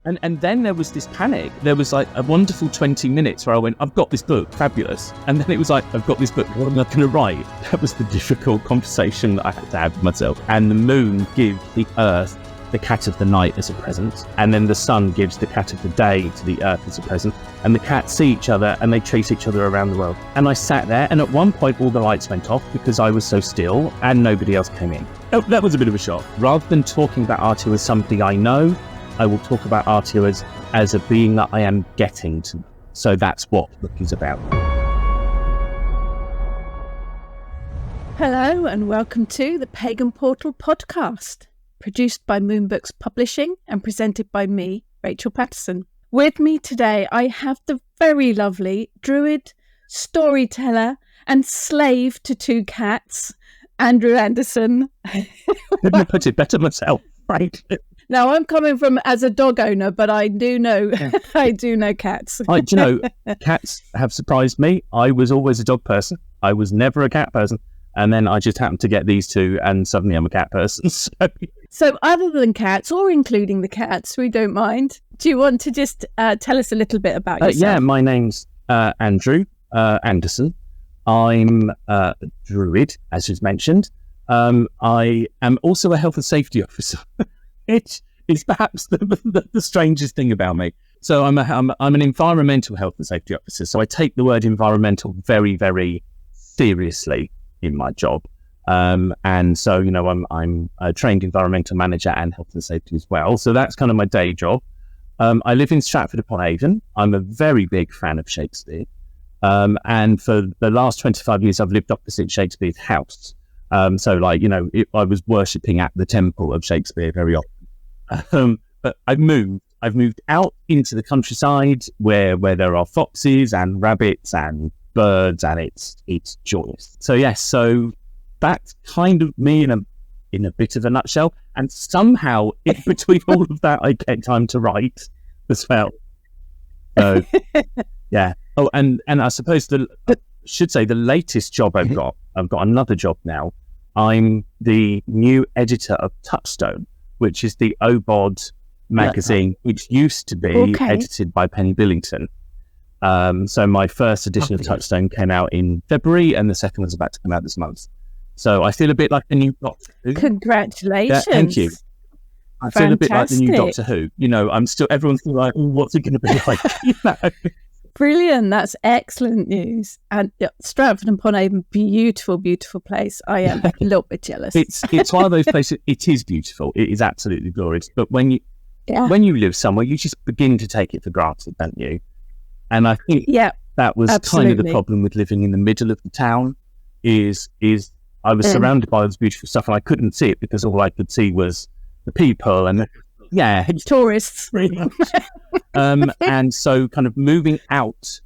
And then there was this panic. There was like a wonderful 20 minutes where I went, I've got this book, fabulous. And then it was like, I've got this book, what am I going to write? That was the difficult conversation that I had to have with myself. And the moon gives the earth the cat of the night as a present. And then the sun gives the cat of the day to the earth as a present. And the cats see each other and they chase each other around the world. And I sat there, and at one point all the lights went off because I was so still and nobody else came in. Oh, that was a bit of a shock. Rather than talking about Artio as somebody I know, I will talk about Artio as a being that I am getting to. So that's what the book is about. Hello and welcome to the Pagan Portal podcast, produced by Moonbooks Publishing and presented by me, Rachel Patterson. With me today, I have the very lovely druid, storyteller and slave to two cats, Andrew Anderson. Couldn't put it better myself, right? Now, I'm coming from as a dog owner, but I do know I do know cats. Do you know, cats have surprised me. I was always a dog person. I was never a cat person. And then I just happened to get these two and suddenly I'm a cat person. So other than cats, or including the cats, we don't mind. Do you want to just tell us a little bit about yourself? Yeah, my name's Andrew Anderson. I'm a druid, as was mentioned. I am also a health and safety officer. It is perhaps the strangest thing about me. So I'm an environmental health and safety officer. So I take the word environmental very, very seriously in my job. And so, you know, I'm a trained environmental manager and health and safety as well. So that's kind of my day job. I live in Stratford-upon-Avon. I'm a very big fan of Shakespeare. And for the last 25 years, I've lived opposite Shakespeare's house. So like, you know, I was worshipping at the temple of Shakespeare very often. But I've moved out into the countryside where there are foxes and rabbits and birds, and it's joyous. So yes, so that's kind of me in a bit of a nutshell. And somehow in between all of that, I get time to write as well. So yeah. Oh, and I suppose the latest job I've got another job now. I'm the new editor of Touchstone, which is the OBOD magazine, which used to be edited by Penny Billington. So my first edition of Touchstone came out in February, and the second one's about to come out this month. So I feel a bit like the new Doctor Who. Congratulations! Yeah, thank you. I feel a bit like the new Doctor Who. You know, everyone's still like, what's it going to be like? You know? Brilliant. That's excellent news. And Stratford-upon-Avon, beautiful, beautiful place. I am a little bit jealous. It's one of those places. It is beautiful. It is absolutely glorious. But when you live somewhere, you just begin to take it for granted, don't you? And I think that was kind of the problem with living in the middle of the town. Is I was surrounded by this beautiful stuff, and I couldn't see it because all I could see was the people and tourists. And so kind of moving out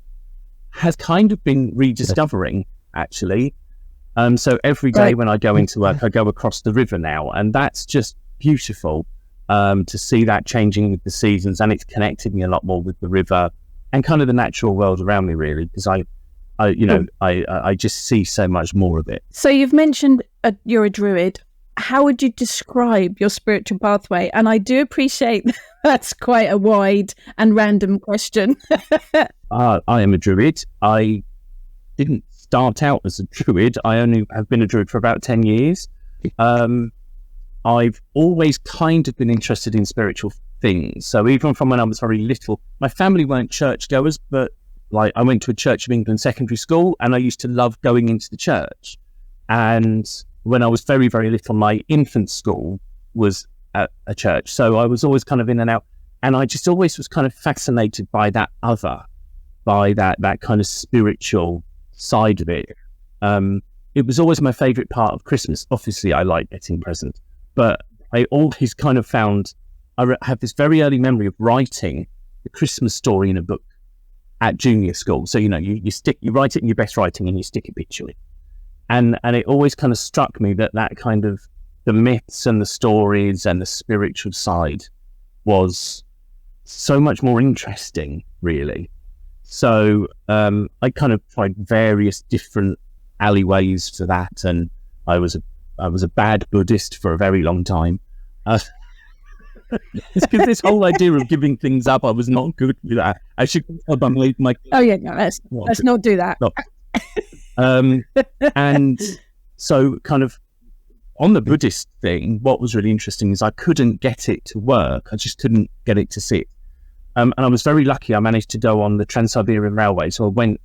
has kind of been rediscovering, actually. So every day when I go into work, I go across the river now, and that's just beautiful to see that changing with the seasons, and it's connected me a lot more with the river and kind of the natural world around me, really, because I just see so much more of it. So you've mentioned you're a druid. How would you describe your spiritual pathway? And I do appreciate that's quite a wide and random question. I am a druid. I didn't start out as a druid. I only have been a druid for about 10 years. I've always kind of been interested in spiritual things. So even from when I was very little, my family weren't churchgoers, but like I went to a Church of England secondary school, and I used to love going into the church. And when I was very, very little, my infant school was at a church. So I was always kind of in and out. And I just always was kind of fascinated by that that kind of spiritual side of it. It was always my favourite part of Christmas. Obviously, I like getting presents, but I always kind of found, I have this very early memory of writing the Christmas story in a book at junior school. So, you know, you write it in your best writing and you stick a picture in. And it always kind of struck me that kind of the myths and the stories and the spiritual side was so much more interesting, really. So I kind of tried various different alleyways to that, and I was a bad Buddhist for a very long time. It's because this whole idea of giving things up, I was not good with that. I should tell my Oh yeah, no, let's not do that. No. And so kind of on the Buddhist thing, what was really interesting is I couldn't get it to work. I just couldn't get it to sit. And I was very lucky. I managed to go on the Trans-Siberian Railway. So I went,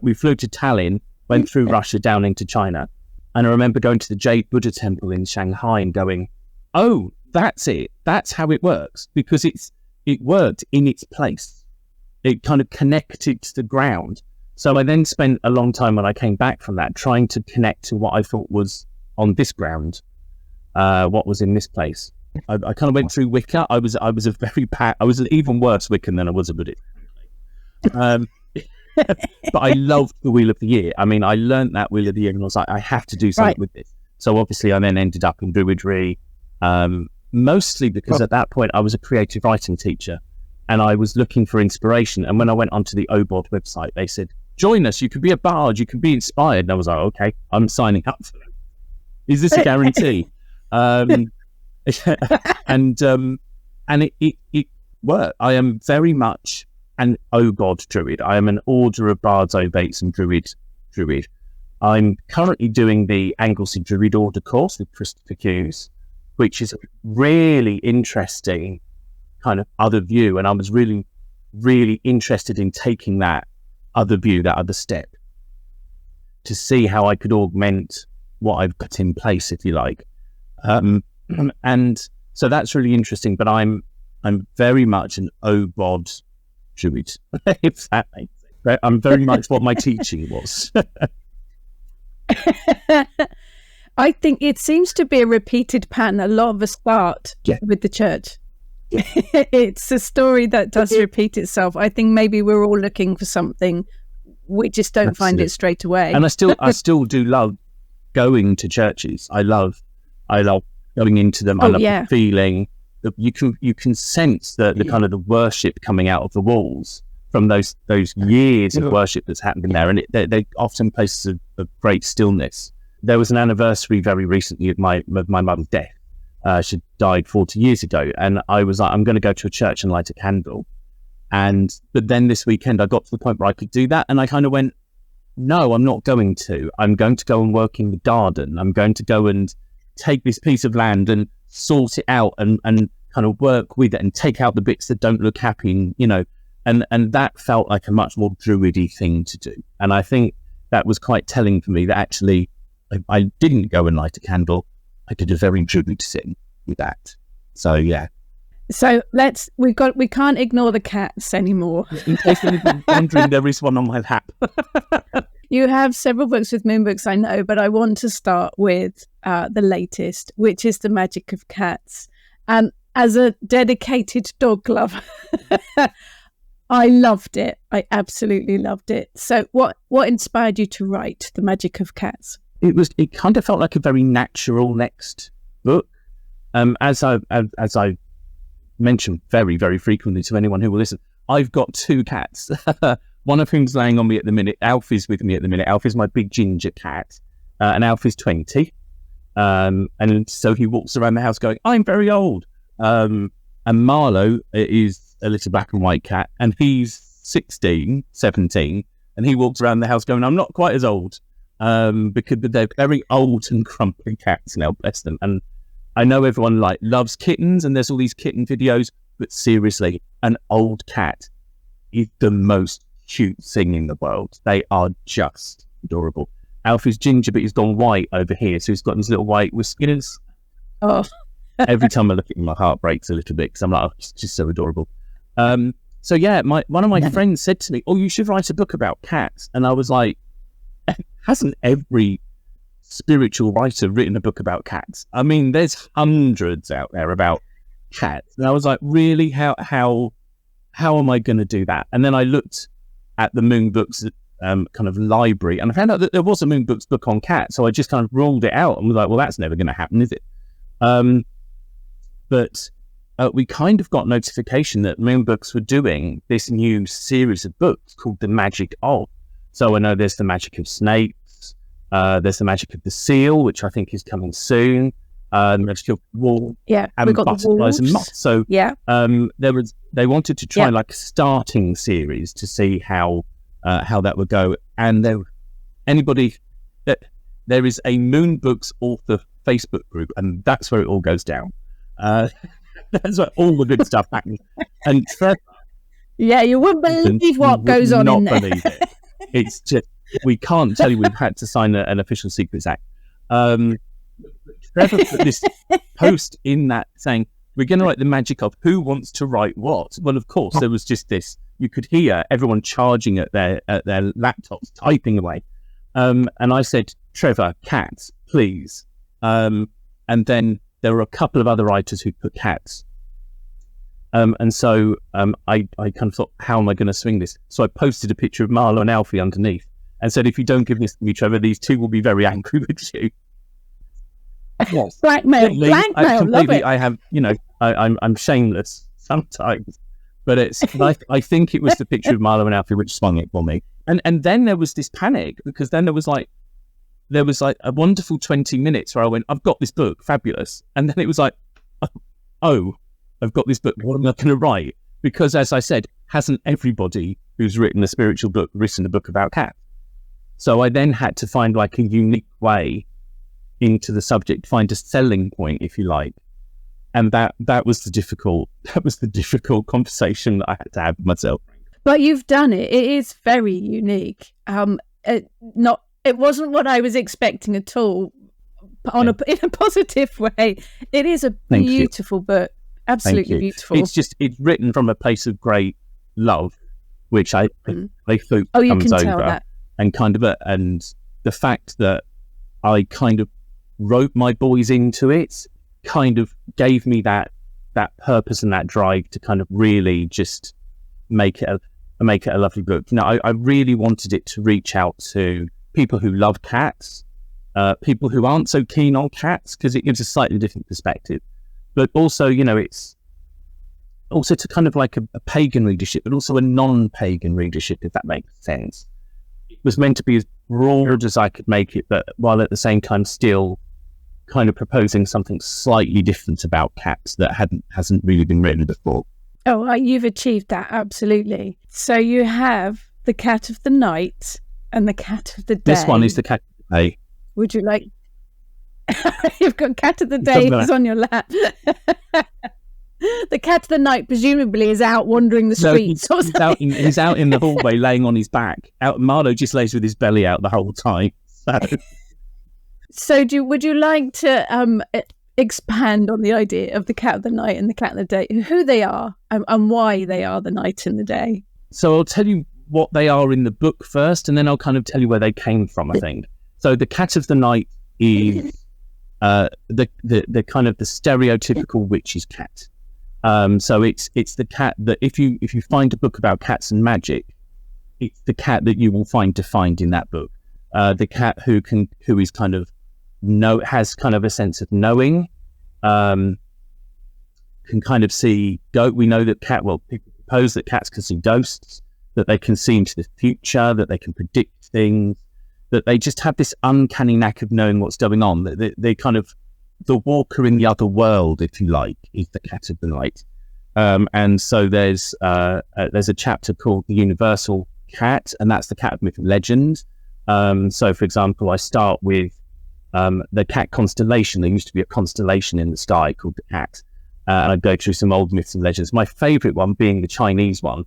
we flew to Tallinn, went through Russia down into China. And I remember going to the Jade Buddha Temple in Shanghai and going, oh, that's it. That's how it works. Because it worked in its place. It kind of connected to the ground. So I then spent a long time when I came back from that trying to connect to what I thought was on this ground, what was in this place. I kind of went through Wicca. I was an even worse Wiccan than I was a Buddhist. But I loved the Wheel of the Year. I mean, I learned that Wheel of the Year and I was like, I have to do something with this. So obviously I then ended up in Druidry, mostly because at that point I was a creative writing teacher and I was looking for inspiration. And when I went onto the OBOD website, they said, join us, you can be a bard, you can be inspired. And I was like, okay, I'm signing up for that. Is this a guarantee? And it worked. I am very much an OBOD druid. I am an Order of Bards, Obates and Druid. I'm currently doing the Anglesey Druid Order course with Christopher Hughes, which is a really interesting kind of other view. And I was really, really interested in taking that other view, that other step, to see how I could augment what I've got in place, if you like. And so that's really interesting, but I'm very much an OBOD druid, if that makes sense. I'm very much what my teaching was. I think it seems to be a repeated pattern. A lot of us start with the church. Yeah. It's a story that does repeat itself. I think maybe we're all looking for something. We just don't find it straight away. And I still do love going to churches. I love going into them. I love the feeling that you can sense the kind of the worship coming out of the walls from those years of worship that's happened in there, and they often places of great stillness. There was an anniversary very recently of my mother's death. She died 40 years ago, and I was like, I'm going to go to a church and light a candle. But then this weekend I got to the point where I could do that, and I kind of went, no, I'm not going to. I'm going to go and work in the garden. I'm going to go and take this piece of land and sort it out and kind of work with it and take out the bits that don't look happy, and that felt like a much more druidy thing to do. And I think that was quite telling for me that actually I didn't go and light a candle. I did a very druid thing with that. So, yeah. So we can't ignore the cats anymore. In case anyone's wondering, there is one on my lap. You have several books with Moon Books, I know, but I want to start with the latest, which is The Magic of Cats. As a dedicated dog lover, I loved it. I absolutely loved it. So what inspired you to write The Magic of Cats? It kind of felt like a very natural next book. As I mentioned very, very frequently to anyone who will listen, I've got two cats. One of whom's laying on me at the minute. Alf is with me at the minute. Alf is my big ginger cat, and Alf is 20. And so he walks around the house going, I'm very old. And Marlowe is a little black and white cat, and he's 16, 17, and he walks around the house going, I'm not quite as old. Because they're very old and crumply cats now, bless them. And I know everyone loves kittens, and there's all these kitten videos, but seriously, an old cat is the most cute thing in the world. They are just adorable. Alf is ginger, but he's gone white over here, so he's got these little white whiskers. Oh. Every time I look at him, my heart breaks a little bit because I'm like, oh, it's just so adorable. So yeah, one of my friends said to me, oh, you should write a book about cats. And I was like, hasn't every spiritual writer written a book about cats? I mean, there's hundreds out there about cats. And I was like, really? How am I going to do that? And then I looked at the Moon Books kind of library, and I found out that there was a Moon Books book on cats. So I just kind of ruled it out and was like, well, that's never going to happen, is it? But we kind of got notification that Moon Books were doing this new series of books called The Magic of. So I know there's The Magic of Snakes, there's The Magic of the Seal, which I think is coming soon. There's still wall Yeah, and we've got the butterflies and wolves. moths. So Yeah. they wanted to try Yeah. like a starting series to see how that would go. And there is a Moonbooks author Facebook group, and that's where it all goes down. That's where all the good stuff happens. And Trevor, Yeah, you wouldn't believe what you goes would on in not there. believe it. It's just, we can't tell you, we've had to sign an official Secrets Act. Trevor put this post in that saying, we're going to write the magic of who wants to write what. Well, of course, there was just this, you could hear everyone charging at their laptops, typing away. And I said, Trevor, cats, please. And then there were a couple of other writers who put cats. And so I kind of thought, how am I going to swing this? So I posted a picture of Marlo and Alfie underneath and said, if you don't give this to me, Trevor, these two will be very angry with you. Yes. Blackmail, love it. I have, I'm shameless sometimes, but I think it was the picture of Marlo and Alfie which swung it for me. And then there was this panic, because then there was like a wonderful 20 minutes where I went, I've got this book, fabulous. And then it was like, oh, I've got this book, what am I going to write? Because as I said, hasn't everybody who's written a spiritual book written a book about cats? So I then had to find like a unique way into the subject, find a selling point, if you like. And that was the difficult conversation that I had to have with myself. But you've done it. It is very unique. It wasn't what I was expecting at all. In a positive way. It is a beautiful book. Absolutely beautiful. It's written from a place of great love, which I hope comes tell over. That. And and the fact that I kind of wrote my boys into it kind of gave me that purpose and that drive to kind of really just make it a lovely book. I really wanted it to reach out to people who love cats, people who aren't so keen on cats, because it gives a slightly different perspective. But also, it's also to kind of like a pagan readership, but also a non-pagan readership, if that makes sense. It was meant to be as broad as I could make it, but while at the same time still kind of proposing something slightly different about cats that hasn't really been written before. Oh, you've achieved that, absolutely. So you have the cat of the night and the cat of the day. This one is the cat of the day. Would you like... You've got cat of the day is on your lap. The cat of the night presumably is out wandering the streets. No, he's out in the hallway laying on his back. Marlo just lays with his belly out the whole time. So would you like to expand on the idea of the cat of the night and the cat of the day, who they are and why they are the night and the day? So I'll tell you what they are in the book first, and then I'll kind of tell you where they came from, I think. So the cat of the night is the kind of the stereotypical witch's cat. So it's the cat that if you find a book about cats and magic, it's the cat that you will find defined in that book. The cat who is kind of has kind of a sense of knowing, can kind of see. We know that people propose that cats can see ghosts, that they can see into the future, that they can predict things, that they just have this uncanny knack of knowing what's going on. They kind of, the walker in the other world, if you like, is the cat of the night. And so there's a chapter called The Universal Cat, and that's the cat of myth and legend. So, for example, I start with the cat constellation. There used to be a constellation in the sky called the cat. And I go through some old myths and legends. My favourite one being the Chinese one,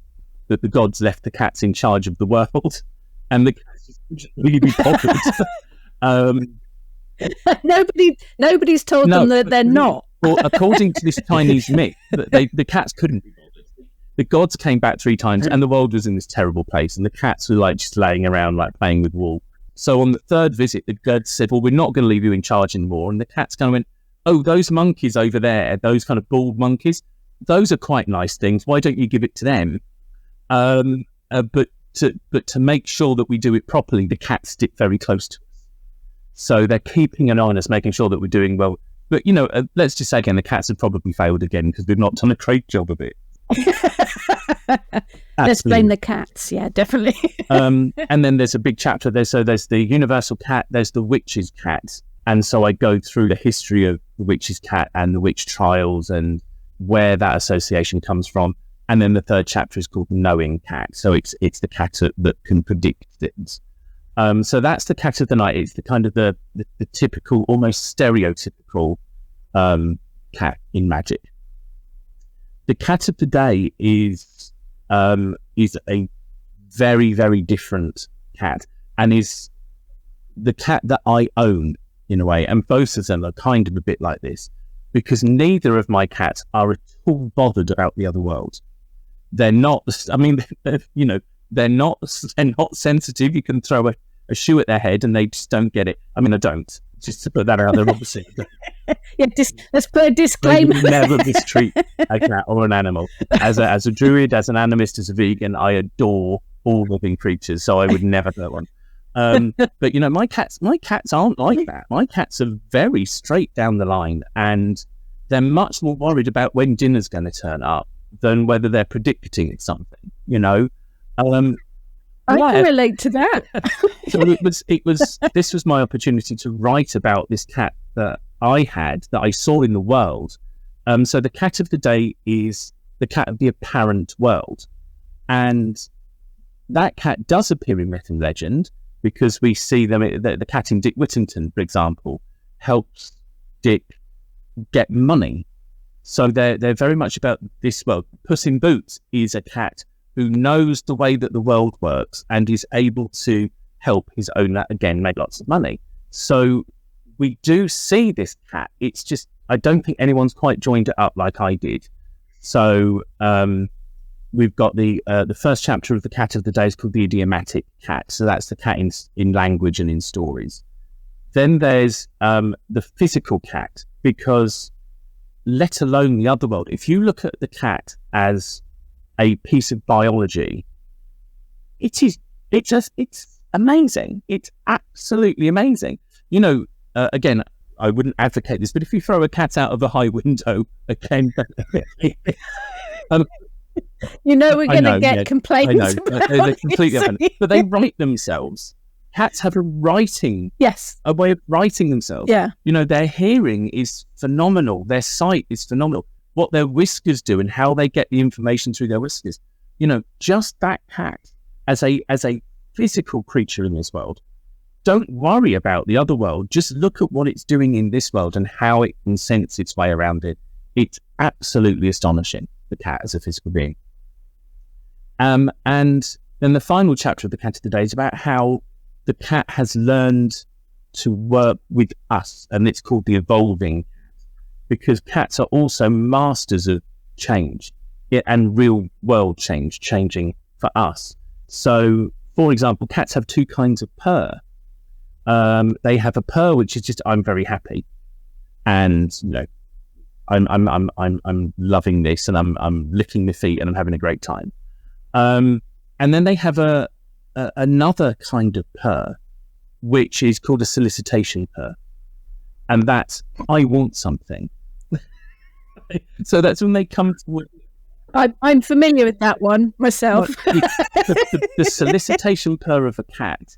that the gods left the cats in charge of the world, and the cats just really bothered. Nobody's told them that they're not. Well, according to this Chinese myth, the cats couldn't be bothered. The gods came back 3 times, and the world was in this terrible place, and the cats were like just laying around, like playing with wool. So on the 3rd visit, the gods said, "Well, we're not going to leave you in charge anymore." And the cats kind of went, "Oh, those monkeys over there, those kind of bald monkeys, those are quite nice things. Why don't you give it to them?" But to make sure that we do it properly, the cats stick very close to us. So they're keeping an eye on us, making sure that we're doing well. But, let's just say again, the cats have probably failed again because we've not done a great job of it. Let's blame the cats. Yeah, definitely. And then there's a big chapter there. So there's the universal cat, there's the witch's cat, And so I go through the history of the witch's cat and the witch trials and where that association comes from. And then the third chapter is called Knowing Cat. So it's the cat that can predict things. So that's the cat of the night. It's the kind of the typical, almost stereotypical cat in magic. The cat of the day is a very, very different cat, and is the cat that I own in a way. And both of them are kind of a bit like this, because neither of my cats are at all bothered about the other world. They're not. I mean, they're not sensitive. You can throw a shoe at their head and they just don't get it. I mean, I don't. Just to put that out there, obviously. Yeah, let's put a disclaimer. I never mistreat a cat or an animal. As a druid, as an animist, as a vegan, I adore all living creatures, so I would never hurt one. But my cats aren't like that. My cats are very straight down the line, and they're much more worried about when dinner's going to turn up than whether they're predicting something. I can relate to that. So this was my opportunity to write about this cat that I had, that I saw in the world. So the cat of the day is the cat of the apparent world. And that cat does appear in myth and legend, because we see them, the cat in Dick Whittington, for example, helps Dick get money. So they're very much about this world. Puss in Boots is a cat who knows the way that the world works and is able to help his owner, again, make lots of money. So we do see this cat. It's just, I don't think anyone's quite joined it up like I did. So we've got the first chapter of the cat of the day is called the idiomatic cat. So that's the cat in language and in stories. Then there's the physical cat, because let alone the other world, if you look at the cat as a piece of biology, it's amazing. It's absolutely amazing. Again, I wouldn't advocate this, but if you throw a cat out of a high window, again, we're going to get complaints. They're completely open, but they write themselves. Cats have a way of writing themselves. Yeah. Their hearing is phenomenal. Their sight is phenomenal. What their whiskers do and how they get the information through their whiskers. Just that cat as a physical creature in this world. Don't worry about the other world. Just look at what it's doing in this world and how it can sense its way around it. It's absolutely astonishing, the cat as a physical being. And then the final chapter of the cat of the day is about how the cat has learned to work with us, and it's called the evolving, because cats are also masters of change and real world changing for us. So, for example, cats have two kinds of purr. They have a purr which is just, I'm very happy, and I'm loving this, and I'm licking my feet, and I'm having a great time. And then they have another kind of purr, which is called a solicitation purr, and that's, I want something. So that's when they come to. I'm familiar with that one myself. The solicitation purr of a cat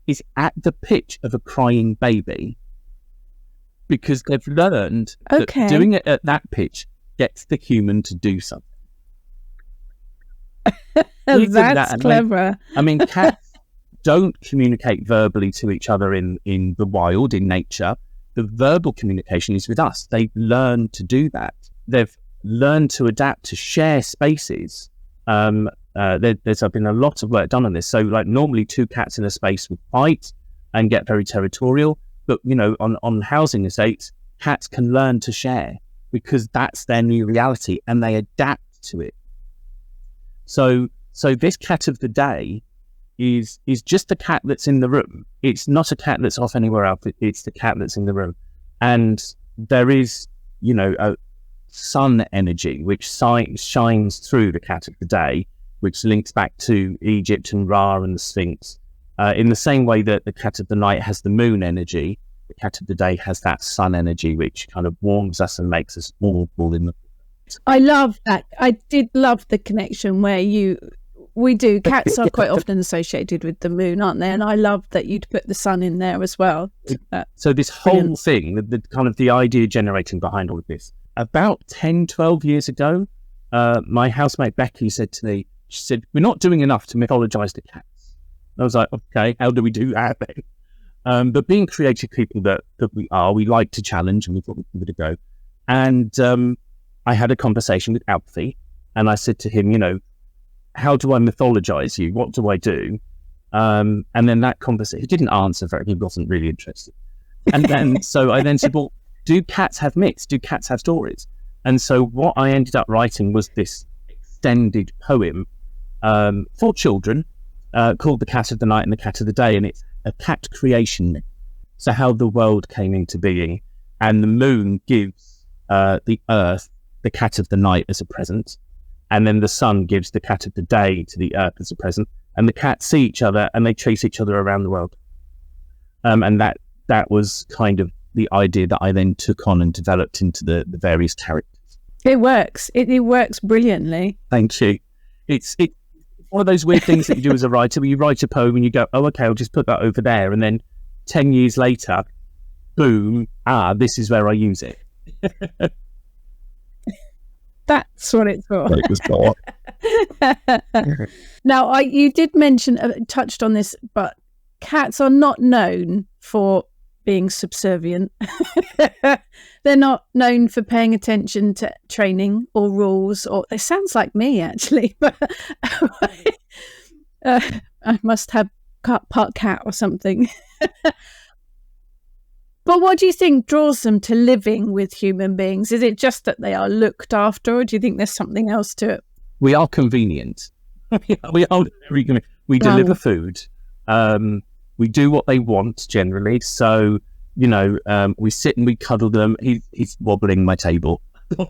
is at the pitch of a crying baby, because they've learned that doing it at that pitch gets the human to do something. That's clever. Cats don't communicate verbally to each other in the wild, in nature. The verbal communication is with us. They've learned to do that. They've learned to adapt to share spaces. There's been a lot of work done on this. So, like, normally two cats in a space would fight and get very territorial. But, on housing estates, cats can learn to share because that's their new reality, and they adapt to it. So this cat of the day is just the cat that's in the room. It's not a cat that's off anywhere else. It's the cat that's in the room. And there is, a sun energy which shines through the cat of the day, which links back to Egypt and Ra and the Sphinx. In the same way that the cat of the night has the moon energy, the cat of the day has that sun energy, which kind of warms us and makes us all in the. I love that. I did love the connection where you we do. Cats are quite often associated with the moon, aren't they? And I love that you'd put the sun in there as well. So this whole thing, the kind of the idea generating behind all of this, about 10, 12 years ago, my housemate Becky said to me, she said, we're not doing enough to mythologize the cats. And I was like, okay, how do we do that then? But being creative people that we are, we like to challenge, and we thought we'd give it a go. And I had a conversation with Alfie, and I said to him, you know, how do I mythologize you? What do I do? And then that conversation, he didn't answer very, he wasn't really interested. And then, so I then said, well, do cats have myths? Do cats have stories? And so what I ended up writing was this extended poem for children called The Cat of the Night and the Cat of the Day. And it's a cat creation myth. So how the world came into being, and the moon gives the earth the cat of the night as a present. And then the sun gives the cat of the day to the earth as a present. And the cats see each other and they chase each other around the world. And that was kind of the idea that I then took on and developed into the various characters. It works. It works brilliantly. Thank you. It's one of those weird things that you do as a writer, where you write a poem and you go, oh, okay, I'll just put that over there. And then 10 years later, boom, this is where I use it. That's what it's for. It was not. Now, you did mention, touched on this, but cats are not known for being subservient. They're not known for paying attention to training or rules, or it sounds like me actually, but I must have part cat or something. But what do you think draws them to living with human beings? Is it just that they are looked after, or do you think there's something else to it? We are convenient. We are very convenient. We deliver food. We do what they want generally. So, you know, we sit and we cuddle them. He's wobbling my table. The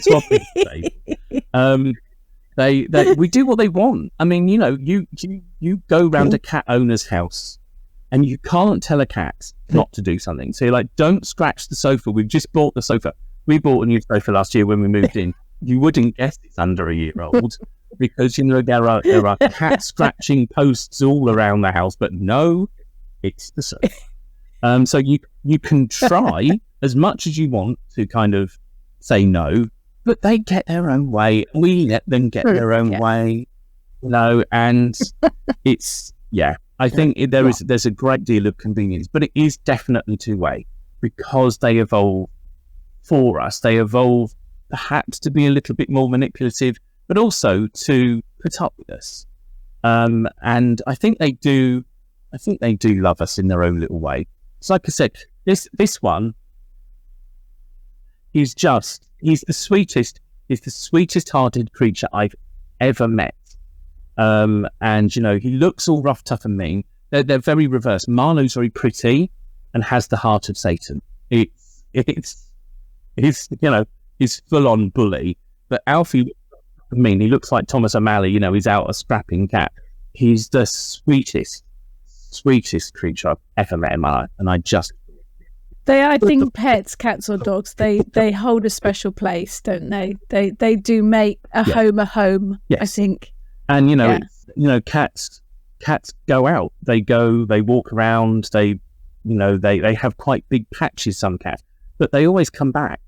wobbling table. We do what they want. I mean, you know, you go round a cat owner's house and you can't tell a cat not to do something. So you're like, don't scratch the sofa. We've just bought the sofa. We bought a new sofa last year when we moved in. You wouldn't guess it's under a year old because, you know, there are cat scratching posts all around the house, but no, it's the sofa. So you can try as much as you want to kind of say no, but they get their own way. We let them get their own way, you know, and it's, I think there's a great deal of convenience, but it is definitely two-way because they evolve for us. They evolve perhaps to be a little bit more manipulative, but also to put up with us. And I think they do love us in their own little way. So like I said, this one, he's the sweetest hearted creature I've ever met. And, you know, he looks all rough, tough and mean. They're very reverse. Marlowe's very pretty and has the heart of Satan. It's you know, he's full on bully. But Alfie, I mean, he looks like Thomas O'Malley, you know, he's out a scrapping cat. He's the sweetest creature I've ever met in my life. And I think pets, cats or dogs, they hold a special place, don't they? They do make a home, yes. I think. And, you know, cats go out, they walk around, they have quite big patches, some cats, but they always come back.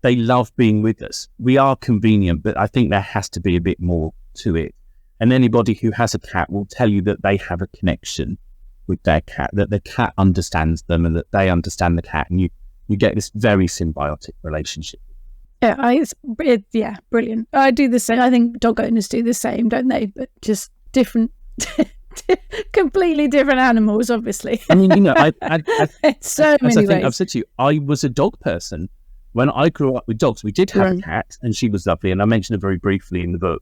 They love being with us. We are convenient, but I think there has to be a bit more to it. And anybody who has a cat will tell you that they have a connection with their cat, that the cat understands them and that they understand the cat, and you get this very symbiotic relationship. Yeah, brilliant. I do the same. I think dog owners do the same, don't they? But just different, completely different animals, obviously. I mean, you know, many ways. I've said to you, I was a dog person. When I grew up with dogs, we did have a cat, and she was lovely. And I mentioned her very briefly in the book.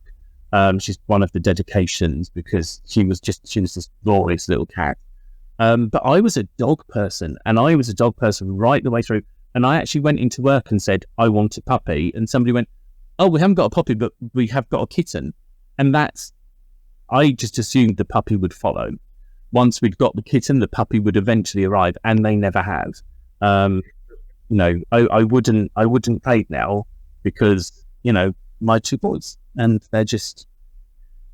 She's one of the dedications because she was this glorious little cat. But I was a dog person, and I was a dog person right the way through. And I actually went into work and said, I want a puppy. And somebody went, oh, we haven't got a puppy, but we have got a kitten. And I just assumed the puppy would follow. Once we'd got the kitten, the puppy would eventually arrive, and they never have. I wouldn't play it now because, my two boys, and they're just,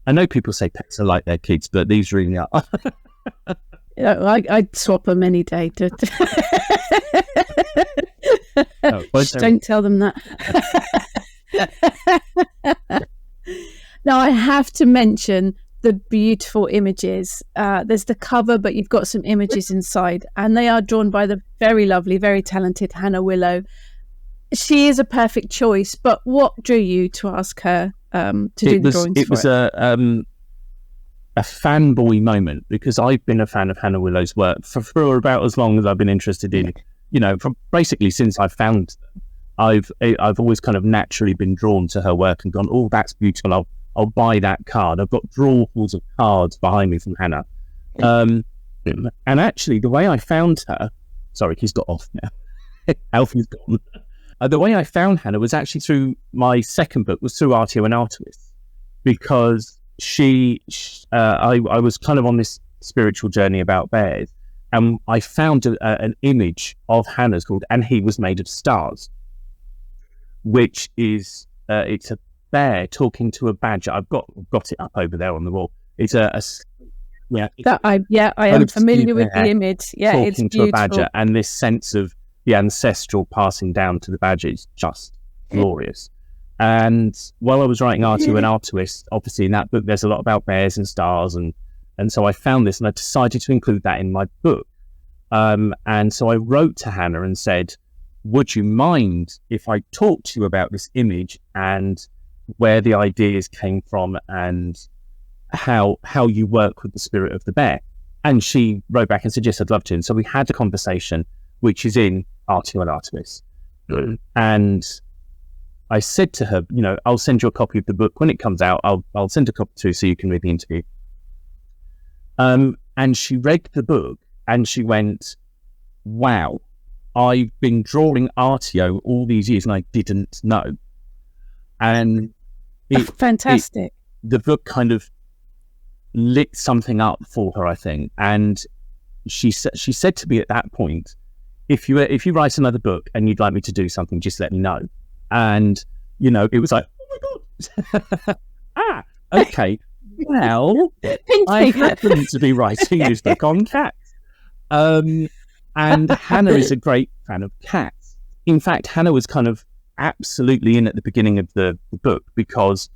I know people say pets are like their kids, but these really are. I'd swap them any day. Don't tell them that. Now, I have to mention the beautiful images. There's the cover, but you've got some images inside, and they are drawn by the very lovely, very talented Hannah Willow. She is a perfect choice, but what drew you to ask her to do the drawings? It was a fanboy moment, because I've been a fan of Hannah Willow's work for about as long as I've been interested in, from basically since I found them. I've always kind of naturally been drawn to her work and gone, oh, that's beautiful. I'll buy that card. I've got drawers of cards behind me from Hannah. And actually, the way I found her, sorry, he's got off now. Alfie's gone. The way I found Hannah was actually through my second book, was through Artio and Artemis, because I was kind of on this spiritual journey about bears, and I found an image of Hannah's called "And He Was Made of Stars," which is it's a bear talking to a badger. I've got it up over there on the wall. It's I am familiar with the image. Yeah, talking it's beautiful. To a badger, and this sense of the ancestral passing down to the badger is just glorious. And while I was writing Artio and Artemis, obviously in that book there's a lot about bears and stars, and so I found this and I decided to include that in my book. And so I wrote to Hannah and said, would you mind if I talked to you about this image and where the ideas came from and how you work with the spirit of the bear? And she wrote back and said, yes, I'd love to. And so we had a conversation, which is in Artio and Artemis. And I said to her, I'll send you a copy of the book when it comes out. I'll send a copy to you so you can read the interview. And she read the book and she went, wow, I've been drawing Artio all these years and I didn't know. And fantastic. The book kind of lit something up for her, I think. And she said to me at that point, if you write another book and you'd like me to do something, just let me know. And it was like, oh my god, okay. Well, I happen to be writing this book on cats, and Hannah is a great fan of cats. In fact, Hannah was kind of absolutely in at the beginning of the book, because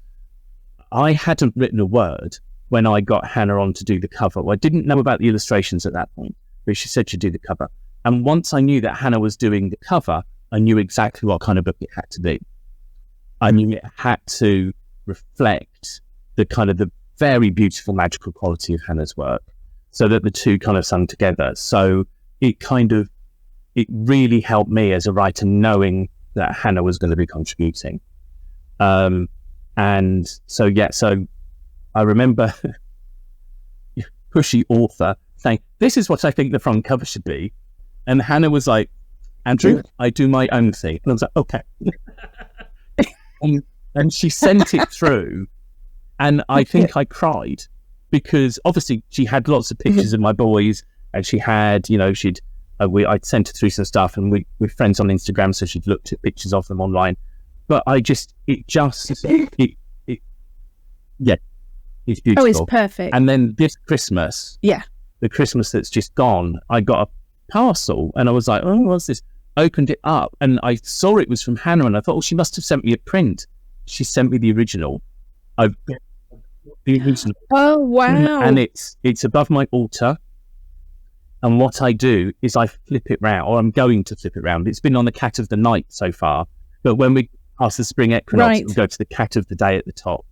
I hadn't written a word when I got Hannah on to do the cover. Well, I didn't know about the illustrations at that point, but she said she'd do the cover. And once I knew that Hannah was doing the cover, I knew exactly what kind of book it had to be. I knew it had to reflect the kind of the very beautiful magical quality of Hannah's work, so that the two kind of sung together. So it really helped me as a writer, knowing that Hannah was going to be contributing. And so I remember pushy author saying, this is what I think the front cover should be. And Hannah was like, Andrew, I do my own thing. And I was like, okay. and she sent it through. And I think I cried, because obviously she had lots of pictures of my boys, and she had, I'd sent her through some stuff, and we're friends on Instagram, so she'd looked at pictures of them online. But it's beautiful. Oh, it's perfect. And then this Christmas, the Christmas that's just gone, I got a parcel, and I was like, oh, what's this? Opened it up, and I saw it was from Hannah, and I thought, oh, she must have sent me a print. She sent me the original. Oh, wow. And it's above my altar. And what I do is I flip it round, or I'm going to flip it round. It's been on the Cat of the Night so far, but when we pass the spring equinox, we'll go to the Cat of the Day at the top,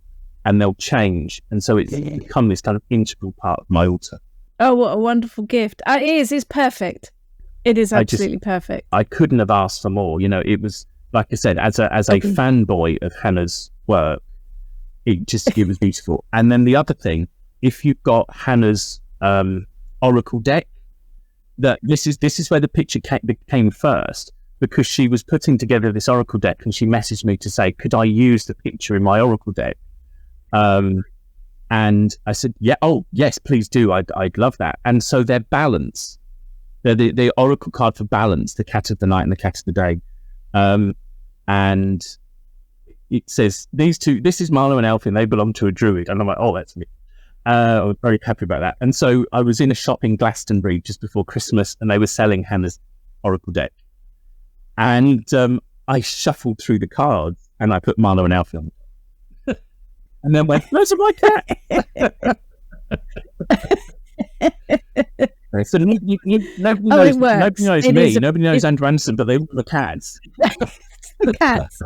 and they'll change. And so it's become this kind of integral part of my altar. Oh, what a wonderful gift. It is. It's perfect. It is absolutely perfect. I couldn't have asked for more. It was, like I said, as a fanboy of Hannah's work, it was beautiful. And then the other thing, if you've got Hannah's Oracle deck, that this is where the picture came first, because she was putting together this Oracle deck, and she messaged me to say, could I use the picture in my Oracle deck? And I said, yeah, oh yes, please do. I'd love that. And so their balance They're the oracle card for balance, the cat of the night and the cat of the day. And it says these two, this is Marlowe and Elfin, they belong to a druid. And I'm like, oh, that's me. I was very happy about that. And so I was in a shop in Glastonbury just before Christmas, and they were selling Hannah's oracle deck. And I shuffled through the cards and I put Marlowe and Elfin on. And then went, those are my cat. So nobody knows, nobody knows me, nobody knows Andrew Anderson, but they look the cats. The cats.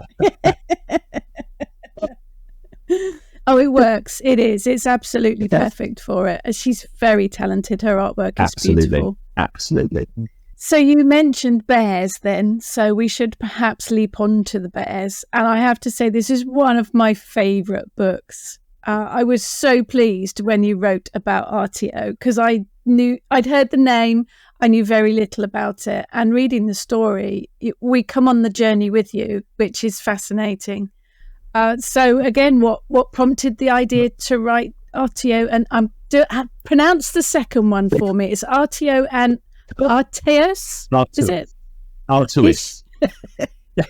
Oh, it works. It is. It's absolutely perfect for it. She's very talented. Her artwork is beautiful. Absolutely. So you mentioned bears then, so we should perhaps leap on to the bears. And I have to say, this is one of my favourite books. I was so pleased when you wrote about RTO, because I'd heard the name, I knew very little about it. And reading the story, we come on the journey with you, which is fascinating. So again, what prompted the idea to write RTO? And pronounce the second one for me. It's RTO and Arteus? Is it? Arteus. Yeah.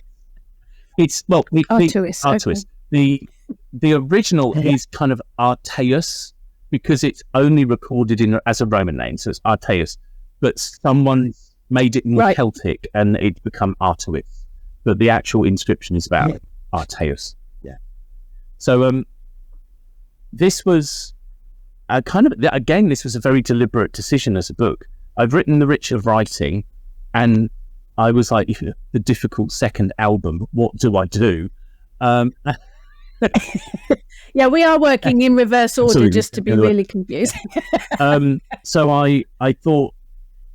It's, well, Arteus. Okay. The original is kind of Arteus because it's only recorded as a Roman name, so it's Arteus. But someone made it more Celtic and it's become Arteus. But the actual inscription is about Arteus. Yeah. So this was this was a very deliberate decision as a book. I've written The Rich of Writing, and I was like, the difficult second album, what do I do? Yeah, we are working in reverse order, absolutely, just to be really confusing. So I thought,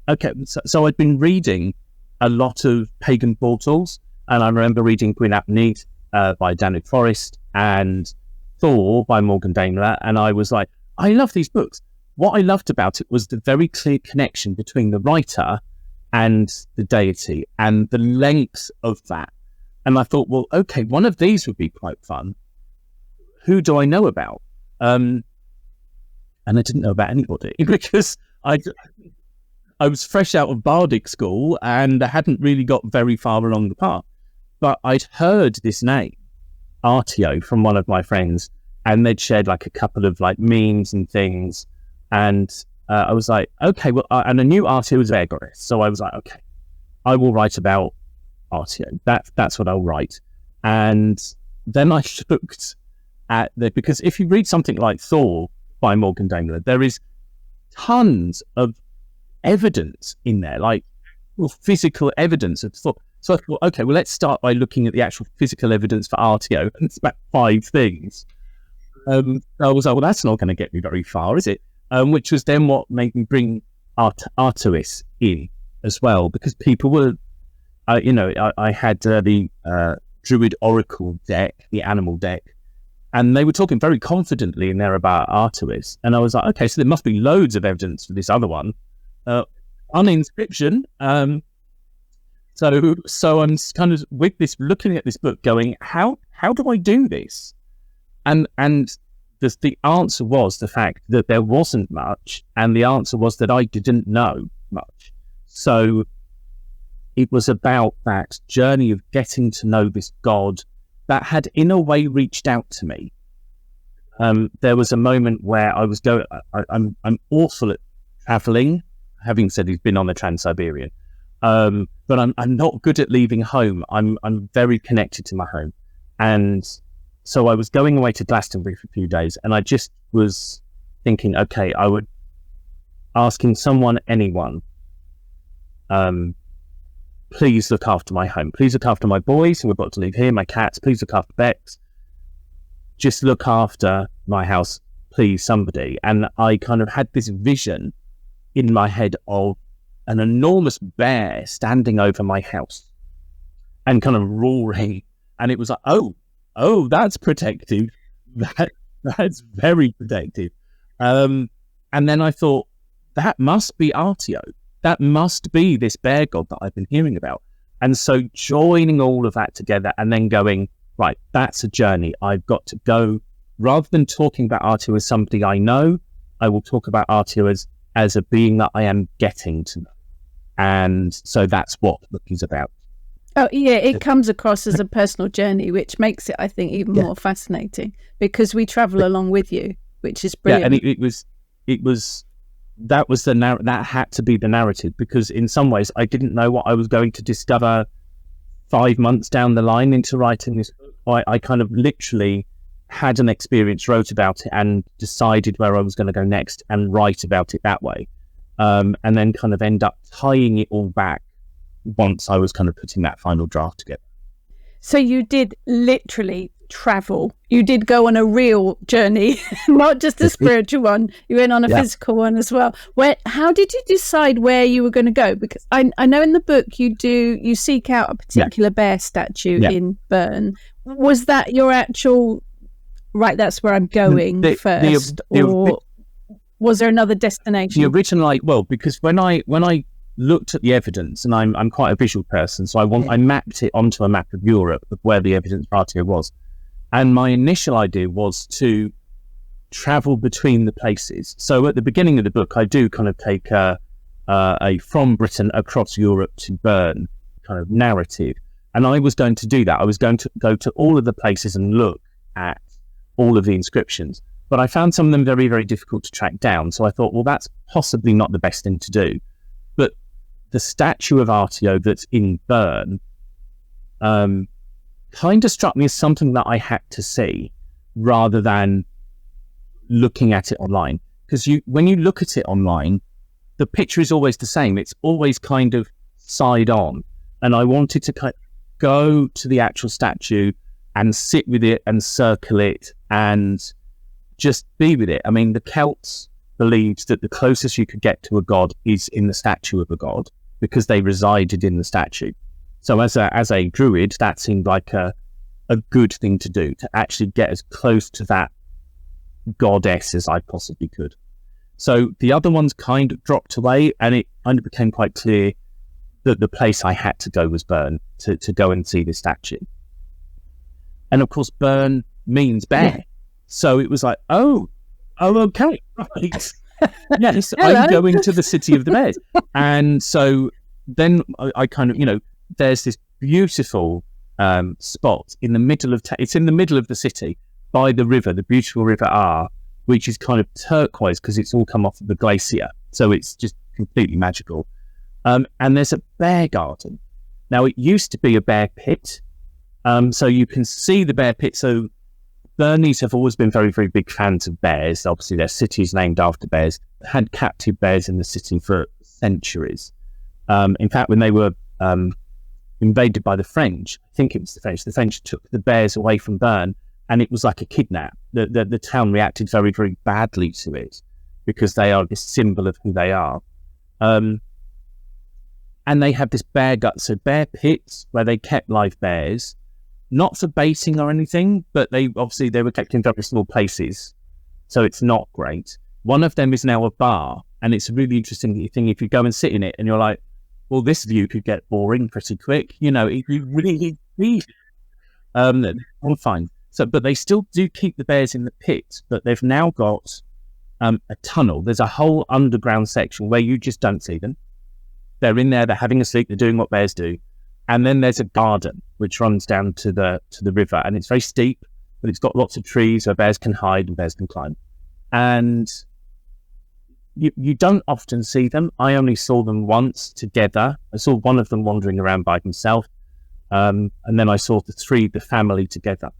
okay, so I'd been reading a lot of pagan portals, and I remember reading Gwyn ap Nudd by Daniel Forrest and Thor by Morgan Daimler, and I was like, I love these books. What I loved about it was the very clear connection between the writer and the deity and the length of that. And I thought, well, okay, one of these would be quite fun. Who do I know about? And I didn't know about anybody because I was fresh out of Bardic school and I hadn't really got very far along the path. But I'd heard this name, RTO, from one of my friends, and they'd shared like a couple of like memes and things. And I was like, okay, well, and I knew RTO was Bear Goddess. So I was like, okay, I will write about RTO. That's what I'll write. And then I looked at because if you read something like Thor by Morgan Daimler, there is tons of evidence in there, like physical evidence of Thor. So I thought, okay, well, let's start by looking at the actual physical evidence for RTO. And it's about 5 things. I was like, well, that's not going to get me very far, is it? Which was then what made me bring Arteus in as well, because people were, I had the Druid Oracle deck, the animal deck, and they were talking very confidently in there about Arteus. And I was like, okay, so there must be loads of evidence for this other one. On inscription. So I'm kind of with this, looking at this book going, how do I do this? And the answer was the fact that there wasn't much, and the answer was that I didn't know much. So it was about that journey of getting to know this God that had in a way reached out to me. There was a moment where I was I'm awful at traveling, having said he's been on the Trans-Siberian, but I'm not good at leaving home. I'm very connected to my home, and so I was going away to Glastonbury for a few days, and I just was thinking, okay, I would asking anyone, please look after my home. Please look after my boys who are about to leave here, my cats. Please look after Bex. Just look after my house, please, somebody. And I kind of had this vision in my head of an enormous bear standing over my house and kind of roaring. And it was like, oh, that's protective. That's very protective. And then I thought, that must be RTO. That must be this bear god that I've been hearing about. And so joining all of that together and then going, right, that's a journey. I've got to go. Rather than talking about RTO as somebody I know, I will talk about RTO as a being that I am getting to know. And so that's what the book is about. Oh, yeah, it comes across as a personal journey, which makes it, I think, even more fascinating because we travel along with you, which is brilliant. Yeah, and that had to be the narrative, because in some ways I didn't know what I was going to discover 5 months down the line into writing this book. I kind of literally had an experience, wrote about it, and decided where I was going to go next and write about it that way. And then kind of end up tying it all back once I was kind of putting that final draft together. So you did literally travel. You did go on a real journey, not just a spiritual one. You went on a physical one as well. How did you decide where you were going to go? Because I know in the book you seek out a particular bear statue in Bern. Was that your actual, right, that's where I'm going first? Or was there another destination? The original, because when I looked at the evidence, and I'm quite a visual person, so I mapped it onto a map of Europe of where the evidence ratio was. And my initial idea was to travel between the places. So at the beginning of the book, I do kind of take a from Britain across Europe to Bern kind of narrative. And I was going to do that. I was going to go to all of the places and look at all of the inscriptions. But I found some of them very, very difficult to track down. So I thought, well, that's possibly not the best thing to do. But the statue of Artio that's in Bern kind of struck me as something that I had to see rather than looking at it online. Because when you look at it online, the picture is always the same. It's always kind of side on. And I wanted to kind of go to the actual statue and sit with it and circle it and just be with it. I mean, the Celts believed that the closest you could get to a god is in the statue of a god, because they resided in the statue. So as a druid, that seemed like a good thing to do, to actually get as close to that goddess as I possibly could. So the other ones kind of dropped away, and it kind of became quite clear that the place I had to go was Bern to go and see the statue. And of course, Bern means bear. Yeah. So it was like, oh, okay, right. Yes, I'm going to the city of the bears. And so then I kind of, there's this beautiful spot in the middle of it's in the middle of the city by the river, the beautiful River Aar, which is kind of turquoise because it's all come off of the glacier. So it's just completely magical. And there's a bear garden. Now, it used to be a bear pit. So you can see the bear pit. So Bernese have always been very, very big fans of bears. Obviously, their city is named after bears. They had captive bears in the city for centuries. In fact, when they were invaded by the French, I think it was the French took the bears away from Bern, and it was like a kidnap. The town reacted very, very badly to it because they are this symbol of who they are. And they have this bear gut, so bear pits where they kept live bears, not for baiting or anything, but they were kept in very small places, so it's not great. One of them is now a bar, and it's a really interesting thing if you go and sit in it and you're like, well, this view could get boring pretty quick. If you really need fine. So, but they still do keep the bears in the pit, but they've now got a tunnel. There's a whole underground section where you just don't see them. They're in there, they're having a sleep, they're doing what bears do. And then there's a garden which runs down to the river, and it's very steep, but it's got lots of trees where bears can hide and bears can climb. And you don't often see them. I only saw them once together. I saw one of them wandering around by himself, and then I saw the family together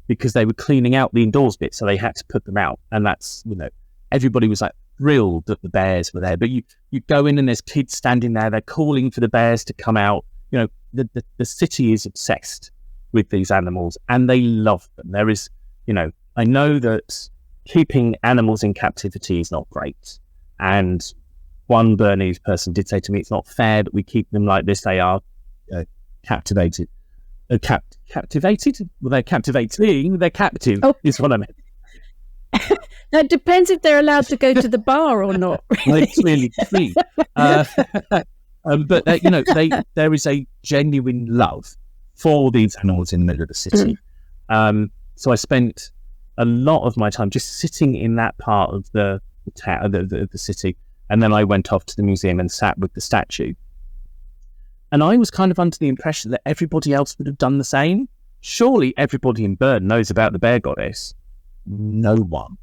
because they were cleaning out the indoors bit, so they had to put them out. And that's, everybody was like thrilled that the bears were there. But you go in and there's kids standing there, they're calling for the bears to come out. The city is obsessed with these animals and they love them. There is, I know that keeping animals in captivity is not great. And one Bernese person did say to me, it's not fair that we keep them like this. They are captivated. Captivated? Well, they're captivating. They're captive is what I meant. Now, it depends if they're allowed to go to the bar or not. Well, it's really free. But there is a genuine love for these animals in the middle of the city. So I spent a lot of my time just sitting in that part of the city And then I went off to the museum and sat with the statue. And I was kind of under the impression that everybody else would have done the same. Surely everybody in Burton knows about the bear goddess. No one.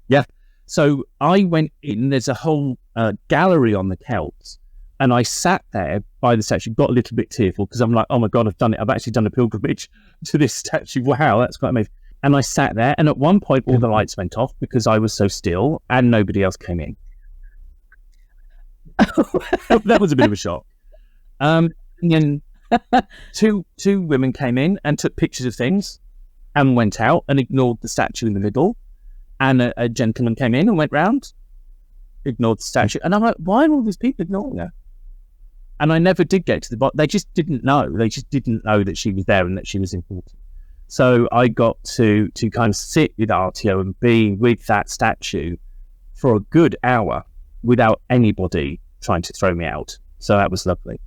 Yeah. So I went in, there's a whole gallery on the Celts, and I sat there by the statue, got a little bit tearful because I'm like, oh my God, I've done it. I've actually done a pilgrimage to this statue. Wow, that's quite amazing. And I sat there, and at one point all the lights went off because I was so still and nobody else came in. That was a bit of a shock. And then two women came in and took pictures of things and went out and ignored the statue in the middle. And a gentleman came in and went round, ignored the statue. And I'm like, why are all these people ignoring her? And I never did get to the bottom. They just didn't know. They just didn't know that she was there and that she was important. So I got to kind of sit with Artio and be with that statue for a good hour without anybody trying to throw me out. So that was lovely.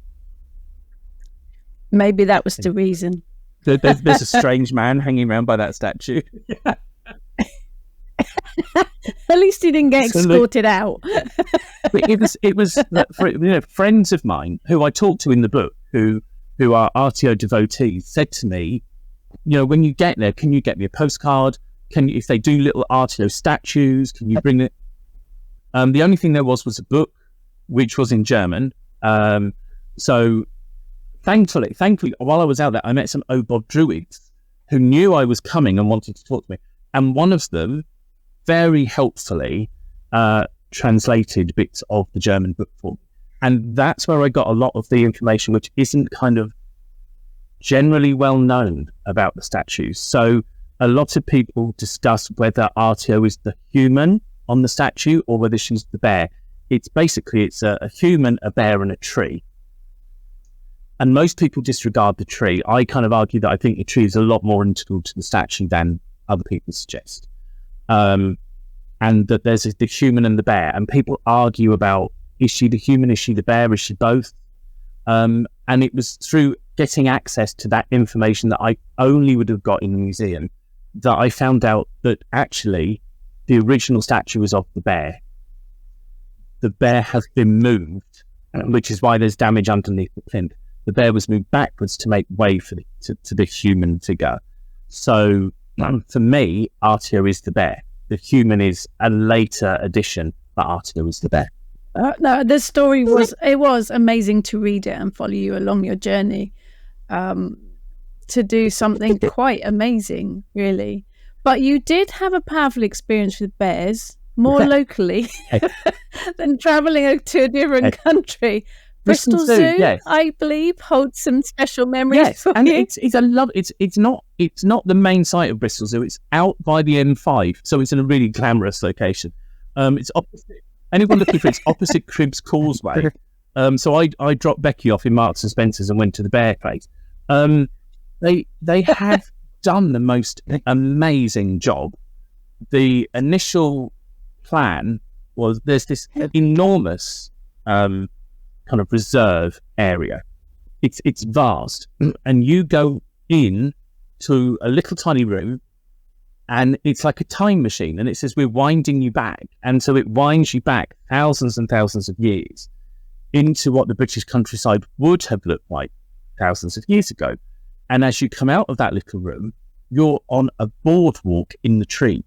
Maybe that was the reason. There's a strange man hanging around by that statue. At least he didn't get escorted out. it was for, friends of mine who I talked to in the book who are Artio devotees said to me, when you get there, can you get me a postcard? If they do little Artio statues, can you bring it? The only thing there was a book, which was in German. So thankfully, while I was out there, I met some Obod Druids who knew I was coming and wanted to talk to me. And one of them very helpfully translated bits of the German book for me. And that's where I got a lot of the information, which isn't kind of generally well known about the statues. So a lot of people discuss whether Artio is the human on the statue or whether she's the bear. It's a human, a bear, and a tree. And most people disregard the tree. I kind of argue that I think the tree is a lot more integral to the statue than other people suggest. And that there's the human and the bear. And people argue about, is she the human, is she the bear, is she both? And it was through getting access to that information that I only would have got in the museum that I found out that actually the original statue was of the bear. The bear has been moved, which is why there's damage underneath the plinth. The bear was moved backwards to make way for to the human figure. So for me, Artio is the bear. The human is a later addition, but Artio is the bear. No, the story was amazing to read it and follow you along your journey to do something quite amazing, really. But you did have a powerful experience with bears, more locally than travelling to a different country. Bristol Zoo, yes. I believe, holds some special memories. Yes, for and you. it's not the main site of Bristol Zoo. It's out by the M5, so it's in a really glamorous location. It's opposite. Anyone looking for it's opposite Cribbs Causeway. So I dropped Becky off in Marks and Spencer's and went to the bear place. They have done the most amazing job. The initial plan was there's this enormous kind of reserve area. It's vast, and you go in to a little tiny room, and it's like a time machine, and it says we're winding you back, and so it winds you back thousands and thousands of years into what the British countryside would have looked like thousands of years ago. And as you come out of that little room, you're on a boardwalk in the trees,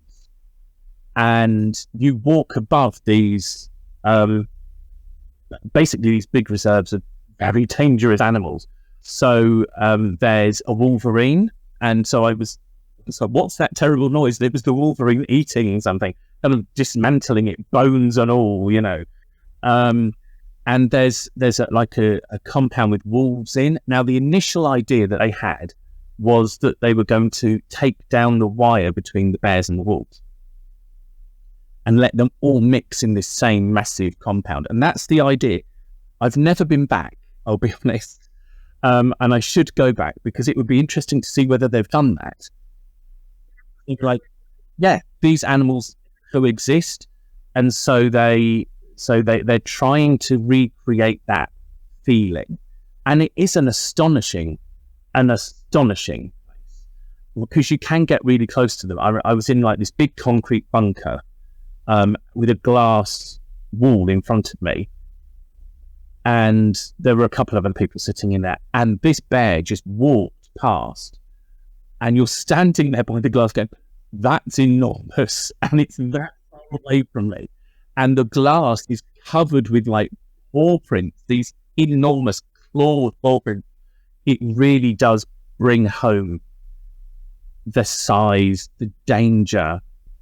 and you walk above these basically these big reserves of very dangerous animals. So there's a wolverine, and so what's that terrible noise? It was the wolverine eating something, kind of dismantling it, bones and all, and there's a compound with wolves in. Now, the initial idea that they had was that they were going to take down the wire between the bears and the wolves and let them all mix in this same massive compound. And that's the idea. I've never been back, I'll be honest. And I should go back because it would be interesting to see whether they've done that. You're like, yeah, these animals coexist, and so they're trying to recreate that feeling, and it is an astonishing place because you can get really close to them. I was in like this big concrete bunker, with a glass wall in front of me. And there were a couple of other people sitting in there. And this bear just walked past. And you're standing there by the glass going, that's enormous. And it's that far away from me. And the glass is covered with like paw prints, these enormous clawed paw prints. It really does bring home the size, the danger,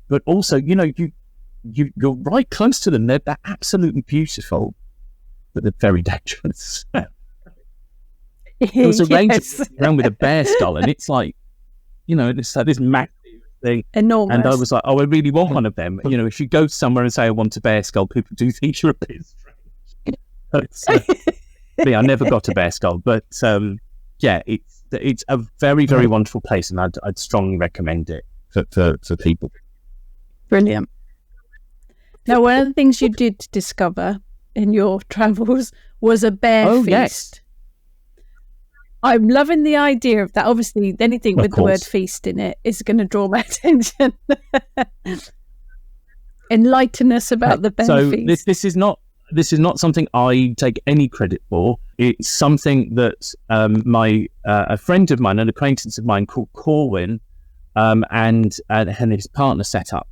but also, you're right close to them. They're absolutely beautiful, but they're very dangerous. It was arranged around with a bear skull, and it's like, it's like this massive thing. Enormous. And I was like, I really want one of them. If you go somewhere and say I want a bear skull, people do think you're a bit strange. I never got a bear skull, but it's a very, very wonderful place, and I'd strongly recommend it for people. Brilliant. Now, one of the things you did discover in your travels was a bear feast. Yes. I'm loving the idea of that. Obviously, anything with the word feast in it is going to draw my attention. Enlighten us about the bear feast. This is not something I take any credit for. It's something that a friend of mine, an acquaintance of mine called Corwin, and his partner set up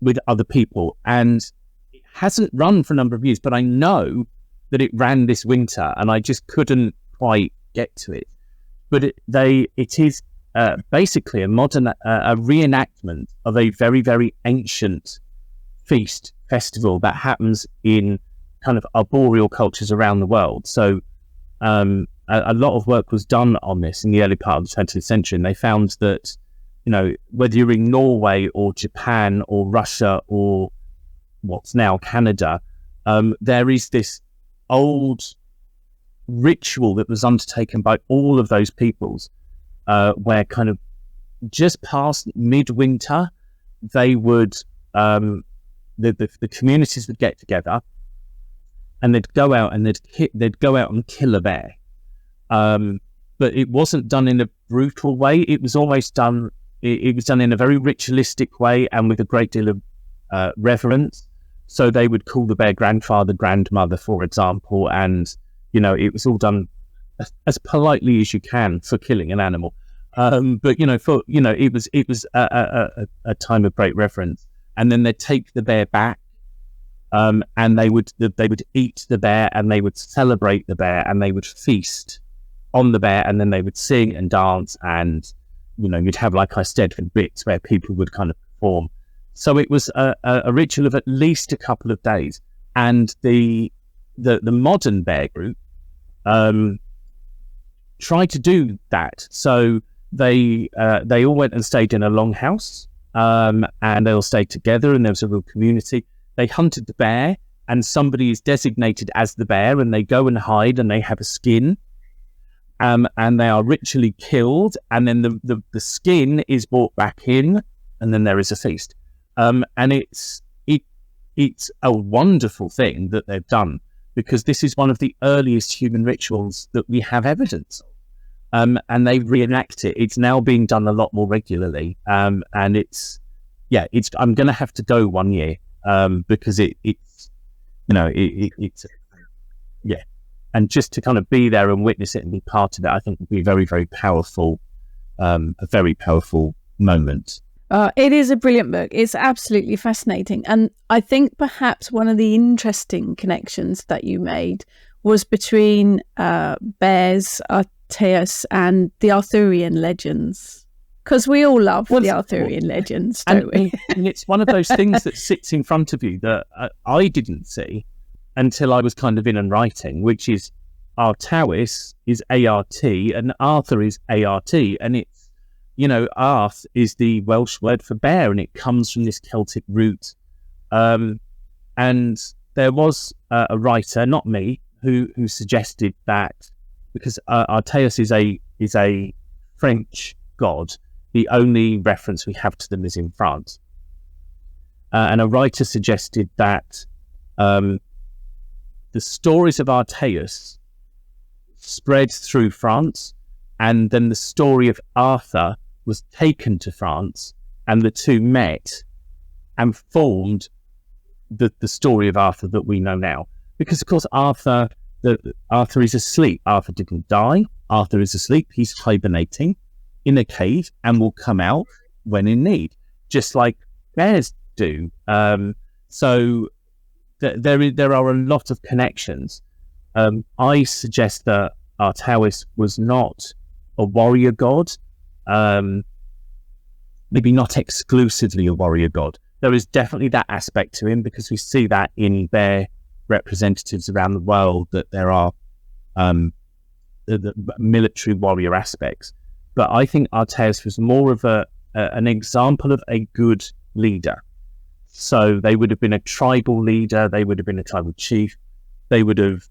with other people. And it hasn't run for a number of years, but I know that it ran this winter, and I just couldn't quite get to it. But it is basically a modern a reenactment of a very, very ancient festival that happens in kind of arboreal cultures around the world. So a lot of work was done on this in the early part of the 20th century, and they found that, whether you're in Norway or Japan or Russia or what's now Canada, there is this old ritual that was undertaken by all of those peoples, where kind of just past midwinter, they would the communities would get together, and they'd go out and kill a bear. But it wasn't done in a brutal way. It was almost done. It was done in a very ritualistic way and with a great deal of reverence. So they would call the bear grandfather, grandmother, for example, and it was all done as politely as you can for killing an animal. But it was a time of great reverence. And then they'd take the bear back, and they would eat the bear, and they would celebrate the bear, and they would feast on the bear, and then they would sing and dance, and you'd have, like I said, bits where people would kind of perform. So it was a ritual of at least a couple of days. And the modern bear group tried to do that. So they all went and stayed in a longhouse. And they all stayed together, and there was a real community. They hunted the bear, and somebody is designated as the bear, and they go and hide, and they have a skin, and they are ritually killed, and then the skin is brought back in, and then there is a feast. And it's a wonderful thing that they've done, because this is one of the earliest human rituals that we have evidence of. And they reenact it. It's now being done a lot more regularly. And I'm going to have to go one year, because it's and just to kind of be there and witness it and be part of it, I think would be very, very powerful, a very powerful moment. It is a brilliant book. It's absolutely fascinating. And I think perhaps one of the interesting connections that you made was between bears, Artaeus, and the Arthurian legends. Because we all love the Arthurian legends, don't we? And it's one of those things that sits in front of you that I didn't see until I was kind of in and writing, which is Artaeus is A-R-T and Arthur is A-R-T. And it's, Arth is the Welsh word for bear, and it comes from this Celtic root. And there was a writer, not me, who suggested that because Artaeus is a French god, the only reference we have to them is in France. And a writer suggested that the stories of Artaeus spread through France, and then the story of Arthur was taken to France, and the two met, and formed the story of Arthur that we know now. Because, of course, Arthur is asleep. Arthur didn't die. Arthur is asleep. He's hibernating in a cave and will come out when in need, just like bears do. So there are a lot of connections. I suggest that Artavis was not a warrior god, maybe not exclusively a warrior god. There is definitely that aspect to him, because we see that in bear representatives around the world, that there are the military warrior aspects. But I think Artavis was more of an example of a good leader. So they would have been a tribal leader, they would have been a tribal chief, they would have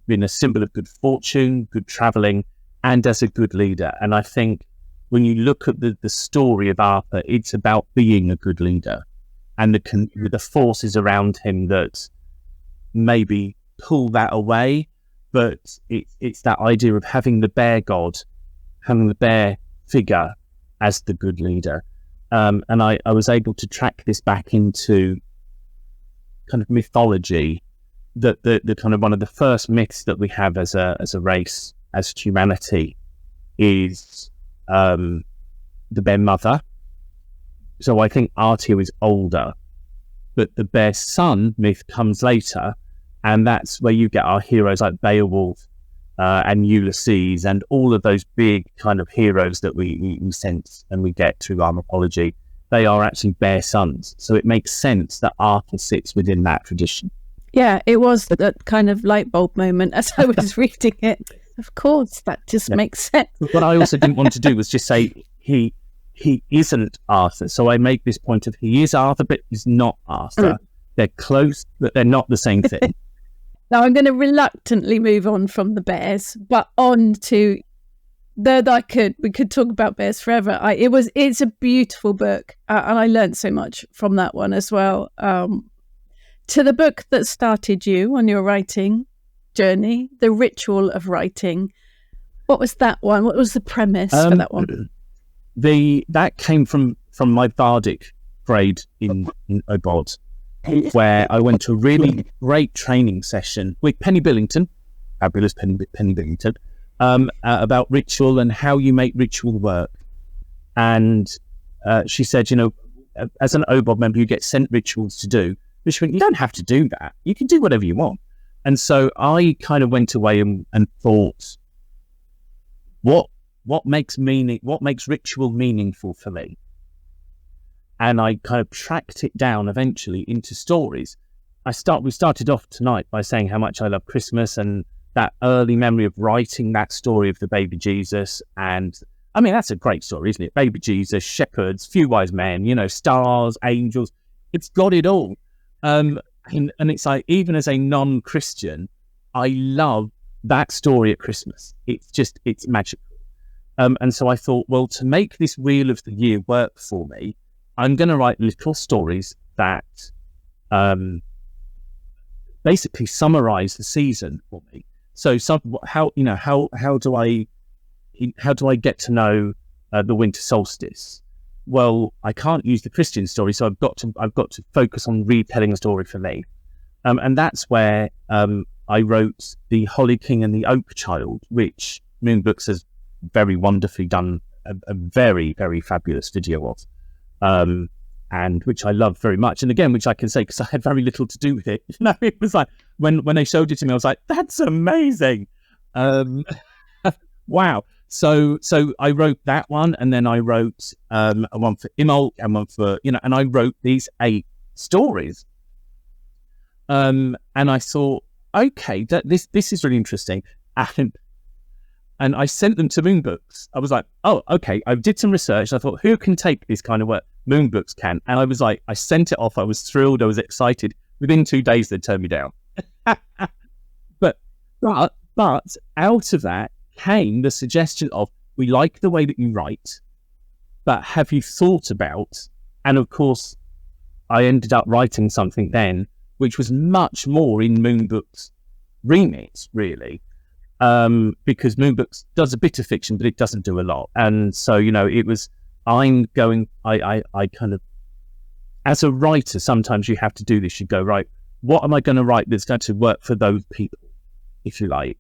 been a symbol of good fortune, good travelling, and as a good leader. And I think when you look at the story of Arthur, it's about being a good leader, and the forces around him that maybe pull that away. But it's that idea of having the bear god, having the bear figure as the good leader. And I was able to track this back into kind of mythology, that the kind of one of the first myths that we have as a race, as humanity, is the bear mother. So I think Artio is older, but the bear son myth comes later, and that's where you get our heroes like Beowulf and Ulysses, and all of those big kind of heroes that we sense and we get through our mythology. They are actually bear sons, so it makes sense that Arthur sits within that tradition. Yeah, it was that kind of light bulb moment as I was reading it. Of course, that just makes sense. What I also didn't want to do was just say he isn't Arthur. So I make this point of he is Arthur, but he's not Arthur. They're close, but they're not the same thing. Now I'm going to reluctantly move on from the bears, but on to we could talk about bears forever. It's a beautiful book, and I learned so much from that one as well. To the book that started you on your writing journey, The Ritual of Writing. What was that one? What was the premise for that one? That came from my bardic grade in Obod, where I went to a really great training session with Penny Billington, fabulous Penny Billington, about ritual and how you make ritual work. And she said, as an Obod member, you get sent rituals to do. But she went, you don't have to do that. You can do whatever you want. And so I kind of went away and thought, what makes ritual meaningful for me? And I kind of tracked it down eventually into stories. We started off tonight by saying how much I love Christmas and that early memory of writing that story of the baby Jesus. And I mean, that's a great story, isn't it? Baby Jesus, shepherds, few wise men, stars, angels. It's got it all. And it's like, even as a non-Christian, I love that story at Christmas. It's magical. And so I thought, well, to make this Wheel of the Year work for me, I'm going to write little stories that basically summarize the season for me. So how do I get to know the winter solstice? Well, I can't use the Christian story, so I've got to focus on retelling a story for me, and that's where I wrote The Holly King and the Oak Child, which Moon Books has very wonderfully done a very, very fabulous video of, and which I love very much. And again, which I can say because I had very little to do with it. It was like when they showed it to me, I was like, "That's amazing!" Wow. So I wrote that one, and then I wrote one for Imolc and one for, and I wrote these 8 stories. And I thought, okay, this is really interesting. And I sent them to Moon Books. I was like, oh, okay, I did some research. I thought, who can take this kind of work? Moon Books can. And I was like, I sent it off. I was thrilled. I was excited. Within 2 days, they turned me down. But out of that came the suggestion of, we like the way that you write, but have you thought about, and of course I ended up writing something then which was much more in Moon Books' remit, really, because Moon Books does a bit of fiction, but it doesn't do a lot. And so, it was, I kind of as a writer, sometimes you have to do this. You go, right, what am I going to write that's going to work for those people, if you like?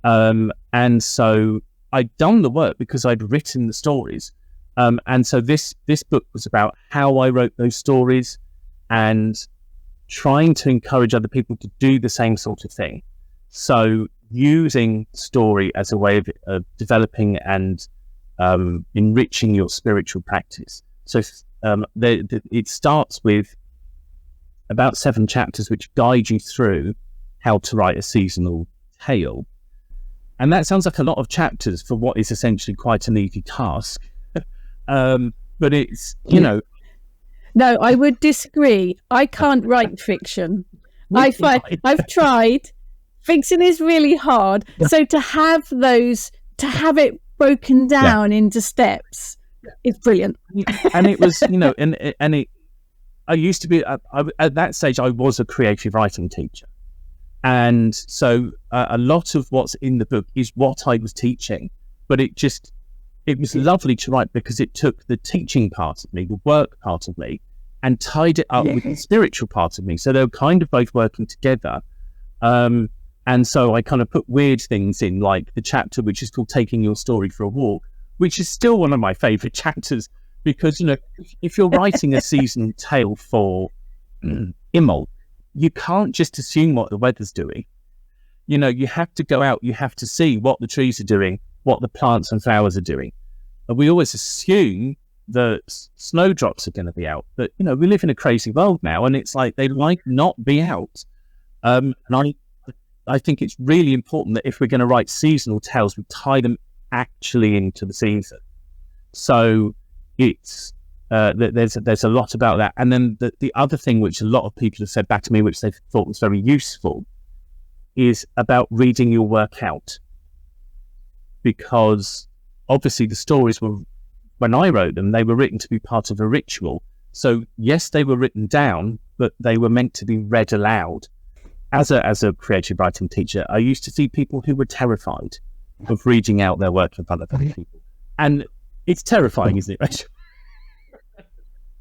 And so I'd done the work because I'd written the stories. And so this book was about how I wrote those stories and trying to encourage other people to do the same sort of thing. So using story as a way of developing and enriching your spiritual practice. So it starts with about 7 chapters which guide you through how to write a seasonal tale. And that sounds like a lot of chapters for what is essentially quite an easy task. But it's, No, I would disagree. I can't write fiction. I've tried. Fiction is really hard. So to have it broken down into steps is brilliant. And it was, I used to be, at that stage, I was a creative writing teacher. And so a lot of what's in the book is what I was teaching, but it was lovely to write because it took the teaching part of me, the work part of me, and tied it up with the spiritual part of me. So they were kind of both working together. And so I kind of put weird things in, like the chapter which is called Taking Your Story for a Walk, which is still one of my favourite chapters because, if you're writing a seasonal tale for Immol, you can't just assume what the weather's doing. You have to go out, you have to see what the trees are doing, what the plants and flowers are doing. And we always assume that snowdrops are going to be out. But, we live in a crazy world now, and it's like they might not be out. And I think it's really important that if we're going to write seasonal tales, we tie them actually into the season. So it's there's a lot about that. And then the other thing which a lot of people have said back to me, which they thought was very useful, is about reading your work out. Because obviously the stories were, when I wrote them, they were written to be part of a ritual. So yes, they were written down, but they were meant to be read aloud. As a creative writing teacher, I used to see people who were terrified of reading out their work in front of other people. And it's terrifying, isn't it, Rachel?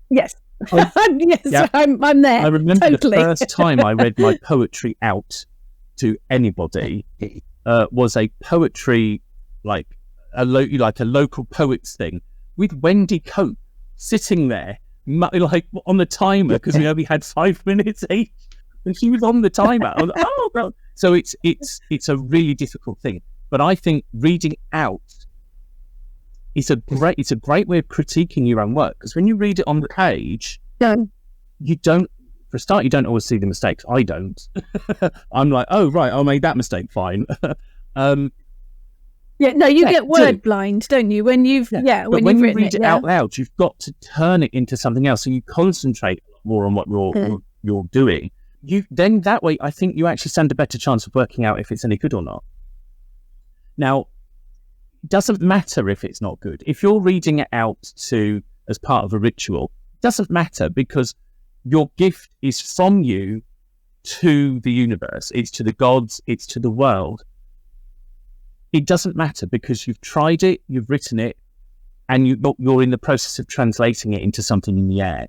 Yes. Yes, I'm there. I remember totally. The first time I read my poetry out to anybody was a poetry, like a local poets thing, with Wendy Cope sitting there, like on the timer, because we only had 5 minutes each. And she was on the timer. I was like, oh, God. So it's a really difficult thing. But I think reading out is a great way of critiquing your own work. Because when you read it on the page, you don't always see the mistakes. I don't. I'm like, oh, right, I made that mistake. Fine. You get word blind, don't you? When you've when you read it out loud, you've got to turn it into something else. So you concentrate more on what you're doing. Then that way, I think you actually stand a better chance of working out if it's any good or not. Now, it doesn't matter if it's not good. If you're reading it out as part of a ritual, it doesn't matter because your gift is from you to the universe. It's to the gods. It's to the world. It doesn't matter because you've tried it, you've written it, and you're in the process of translating it into something in the air.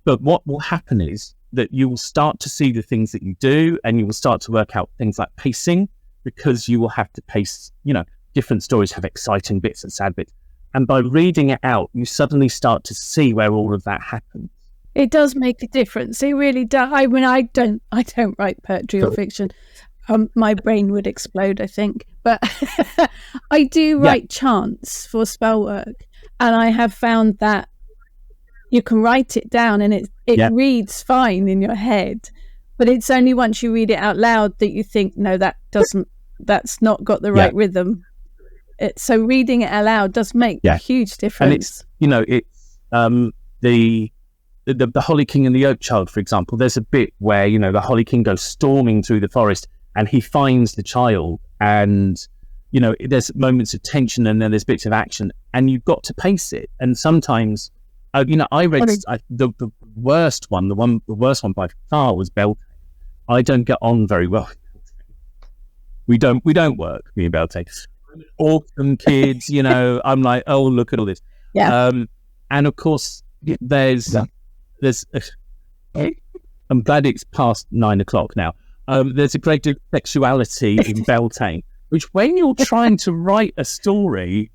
But what will happen is that you will start to see the things that you do, and you will start to work out things like pacing, because you will have to pace, different stories have exciting bits and sad bits. And by reading it out, you suddenly start to see where all of that happens. It does make a difference. It really does. I mean, I don't write poetry or fiction. My brain would explode, I think. But I do write chants for spell work. And I have found that you can write it down and it reads fine in your head, but it's only once you read it out loud that you think, no, that's not got the right rhythm. So reading it aloud does make a huge difference. And it's the Holly King and the Oak Child, for example. There's a bit where, the Holly King goes storming through the forest and he finds the child, and, there's moments of tension and then there's bits of action, and you've got to pace it. And sometimes, I read the worst one. The worst one by far was Beltane. I don't get on very well. We don't work, me and Beltane. Orphan kids, I'm like, oh, look at all this. Yeah. And of course, there's I'm glad it's past 9 o'clock now. There's a great deal of sexuality in Beltane, which when you're trying to write a story,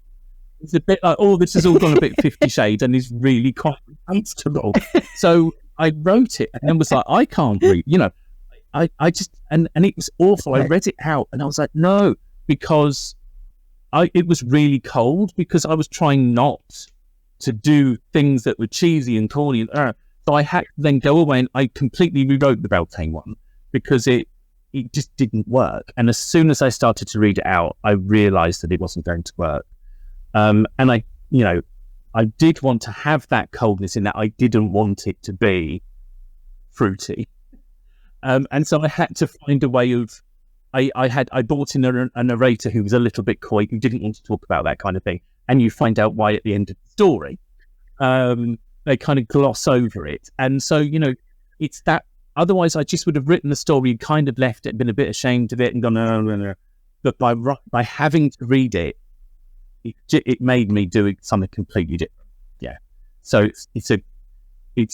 it's a bit like, oh, this has all gone a bit 50 Shades and is really comfortable. So I wrote it and then was like, I can't read, I just, and it was awful. I read it out and I was like, no, because it was really cold because I was trying not to do things that were cheesy and corny. So I had to then go away and I completely rewrote the Beltane one because it just didn't work. And as soon as I started to read it out, I realized that it wasn't going to work. And I did want to have that coldness in that I didn't want it to be fruity. And so I had to find a way of, I brought in a narrator who was a little bit coy, who didn't want to talk about that kind of thing. And you find out why at the end of the story. They kind of gloss over it. And so, it's that, otherwise I just would have written the story, kind of left it, been a bit ashamed of it and gone, no. But by having to read it, it made me do something completely different. Yeah. So it's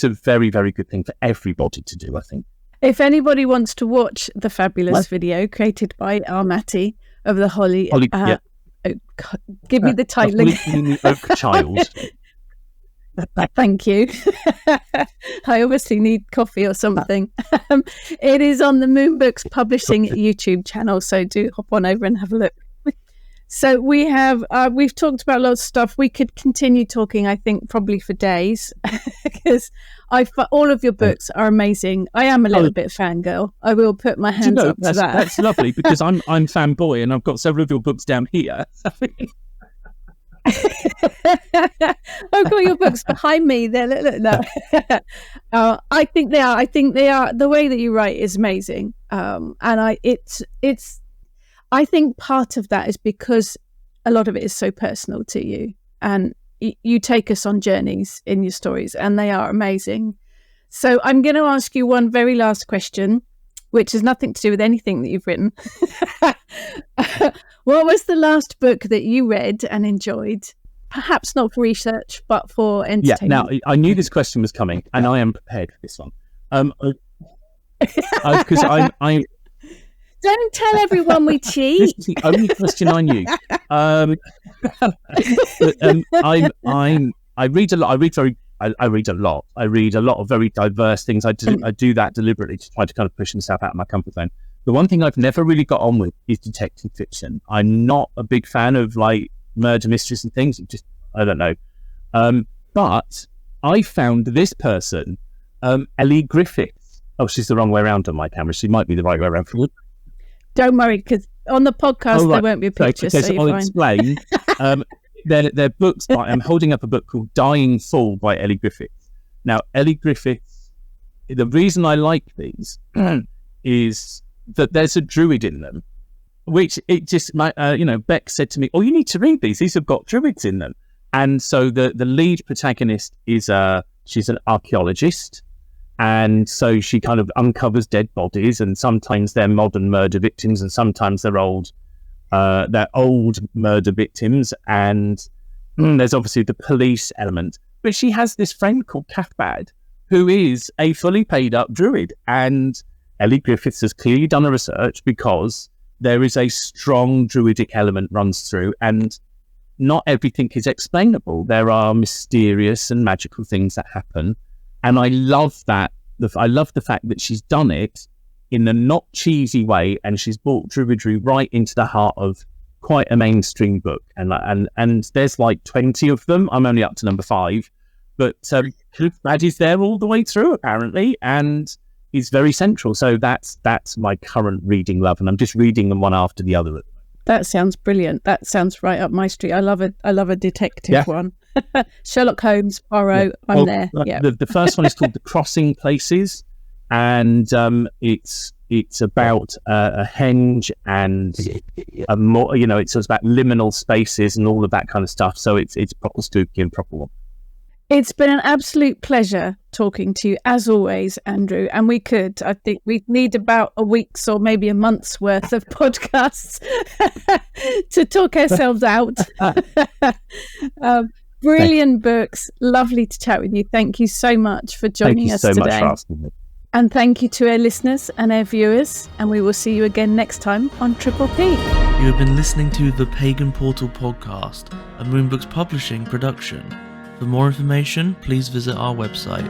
a very, very good thing for everybody to do, I think. If anybody wants to watch the fabulous video created by Matty of the Holly yeah. Give me the title again. Oak Child. Thank you. I obviously need coffee or something. It is on the Moonbooks Publishing YouTube channel, so do hop on over and have a look. So we've talked about lots of stuff. We could continue talking, I think, probably for days, because all of your books are amazing. I am a little bit fangirl. I will put my hands up to that. That's lovely, because I'm fanboy and I've got several of your books down here. I've got your books behind me there. Look. No. I think they are. The way that you write is amazing. And I think part of that is because a lot of it is so personal to you, and you take us on journeys in your stories, and they are amazing. So I'm going to ask you one very last question, which has nothing to do with anything that you've written. What was the last book that you read and enjoyed? Perhaps not for research, but for entertainment. Yeah, now I knew this question was coming, and I am prepared for this one. Because I'm Don't tell everyone we cheat. This is the only question I knew. I read a lot. I read a lot. I read a lot of very diverse things. I do that deliberately to try to kind of push myself out of my comfort zone. The one thing I've never really got on with is detective fiction. I'm not a big fan of like murder mysteries and things. I don't know. But I found this person, Ellie Griffiths. Oh, she's the wrong way around on my camera. She might be the right way around for you. Don't worry, because on the podcast there won't be a picture. Okay, so I'll explain. They're books. I'm holding up a book called Dying Fall by Ellie Griffiths. Now, Ellie Griffiths, the reason I like these is that there's a druid in them, which it just, Beck said to me, "Oh, you need to read these. These have got druids in them." And so the lead protagonist is she's an archaeologist. And so she kind of uncovers dead bodies, and sometimes they're modern murder victims, and sometimes they're old murder victims. And there's obviously the police element. But she has this friend called Cathbad, who is a fully paid up druid. And Ellie Griffiths has clearly done a research, because there is a strong druidic element runs through, and not everything is explainable. There are mysterious and magical things that happen. And I love that. I love the fact that she's done it in a not cheesy way, and she's brought druidry right into the heart of quite a mainstream book. And there's like 20 of them. I'm only up to number 5, but Cathbad is there all the way through apparently, and he's very central. So that's my current reading love, and I'm just reading them one after the other. That sounds brilliant. That sounds right up my street. I love a detective one. Sherlock Holmes, Poirot, I'm there. Yeah. The first one is called The Crossing Places, and it's about a henge and a more, it's about liminal spaces and all of that kind of stuff. So it's proper spooky and proper one. It's been an absolute pleasure talking to you, as always, Andrew. And I think we'd need about a week's or maybe a month's worth of podcasts to talk ourselves out. Brilliant books. Lovely to chat with you. Thank you so much for joining us today. Thank you so much for asking me. And thank you to our listeners and our viewers. And we will see you again next time on Triple P. You have been listening to the Pagan Portal podcast, a Moonbooks Publishing production. For more information, please visit our website.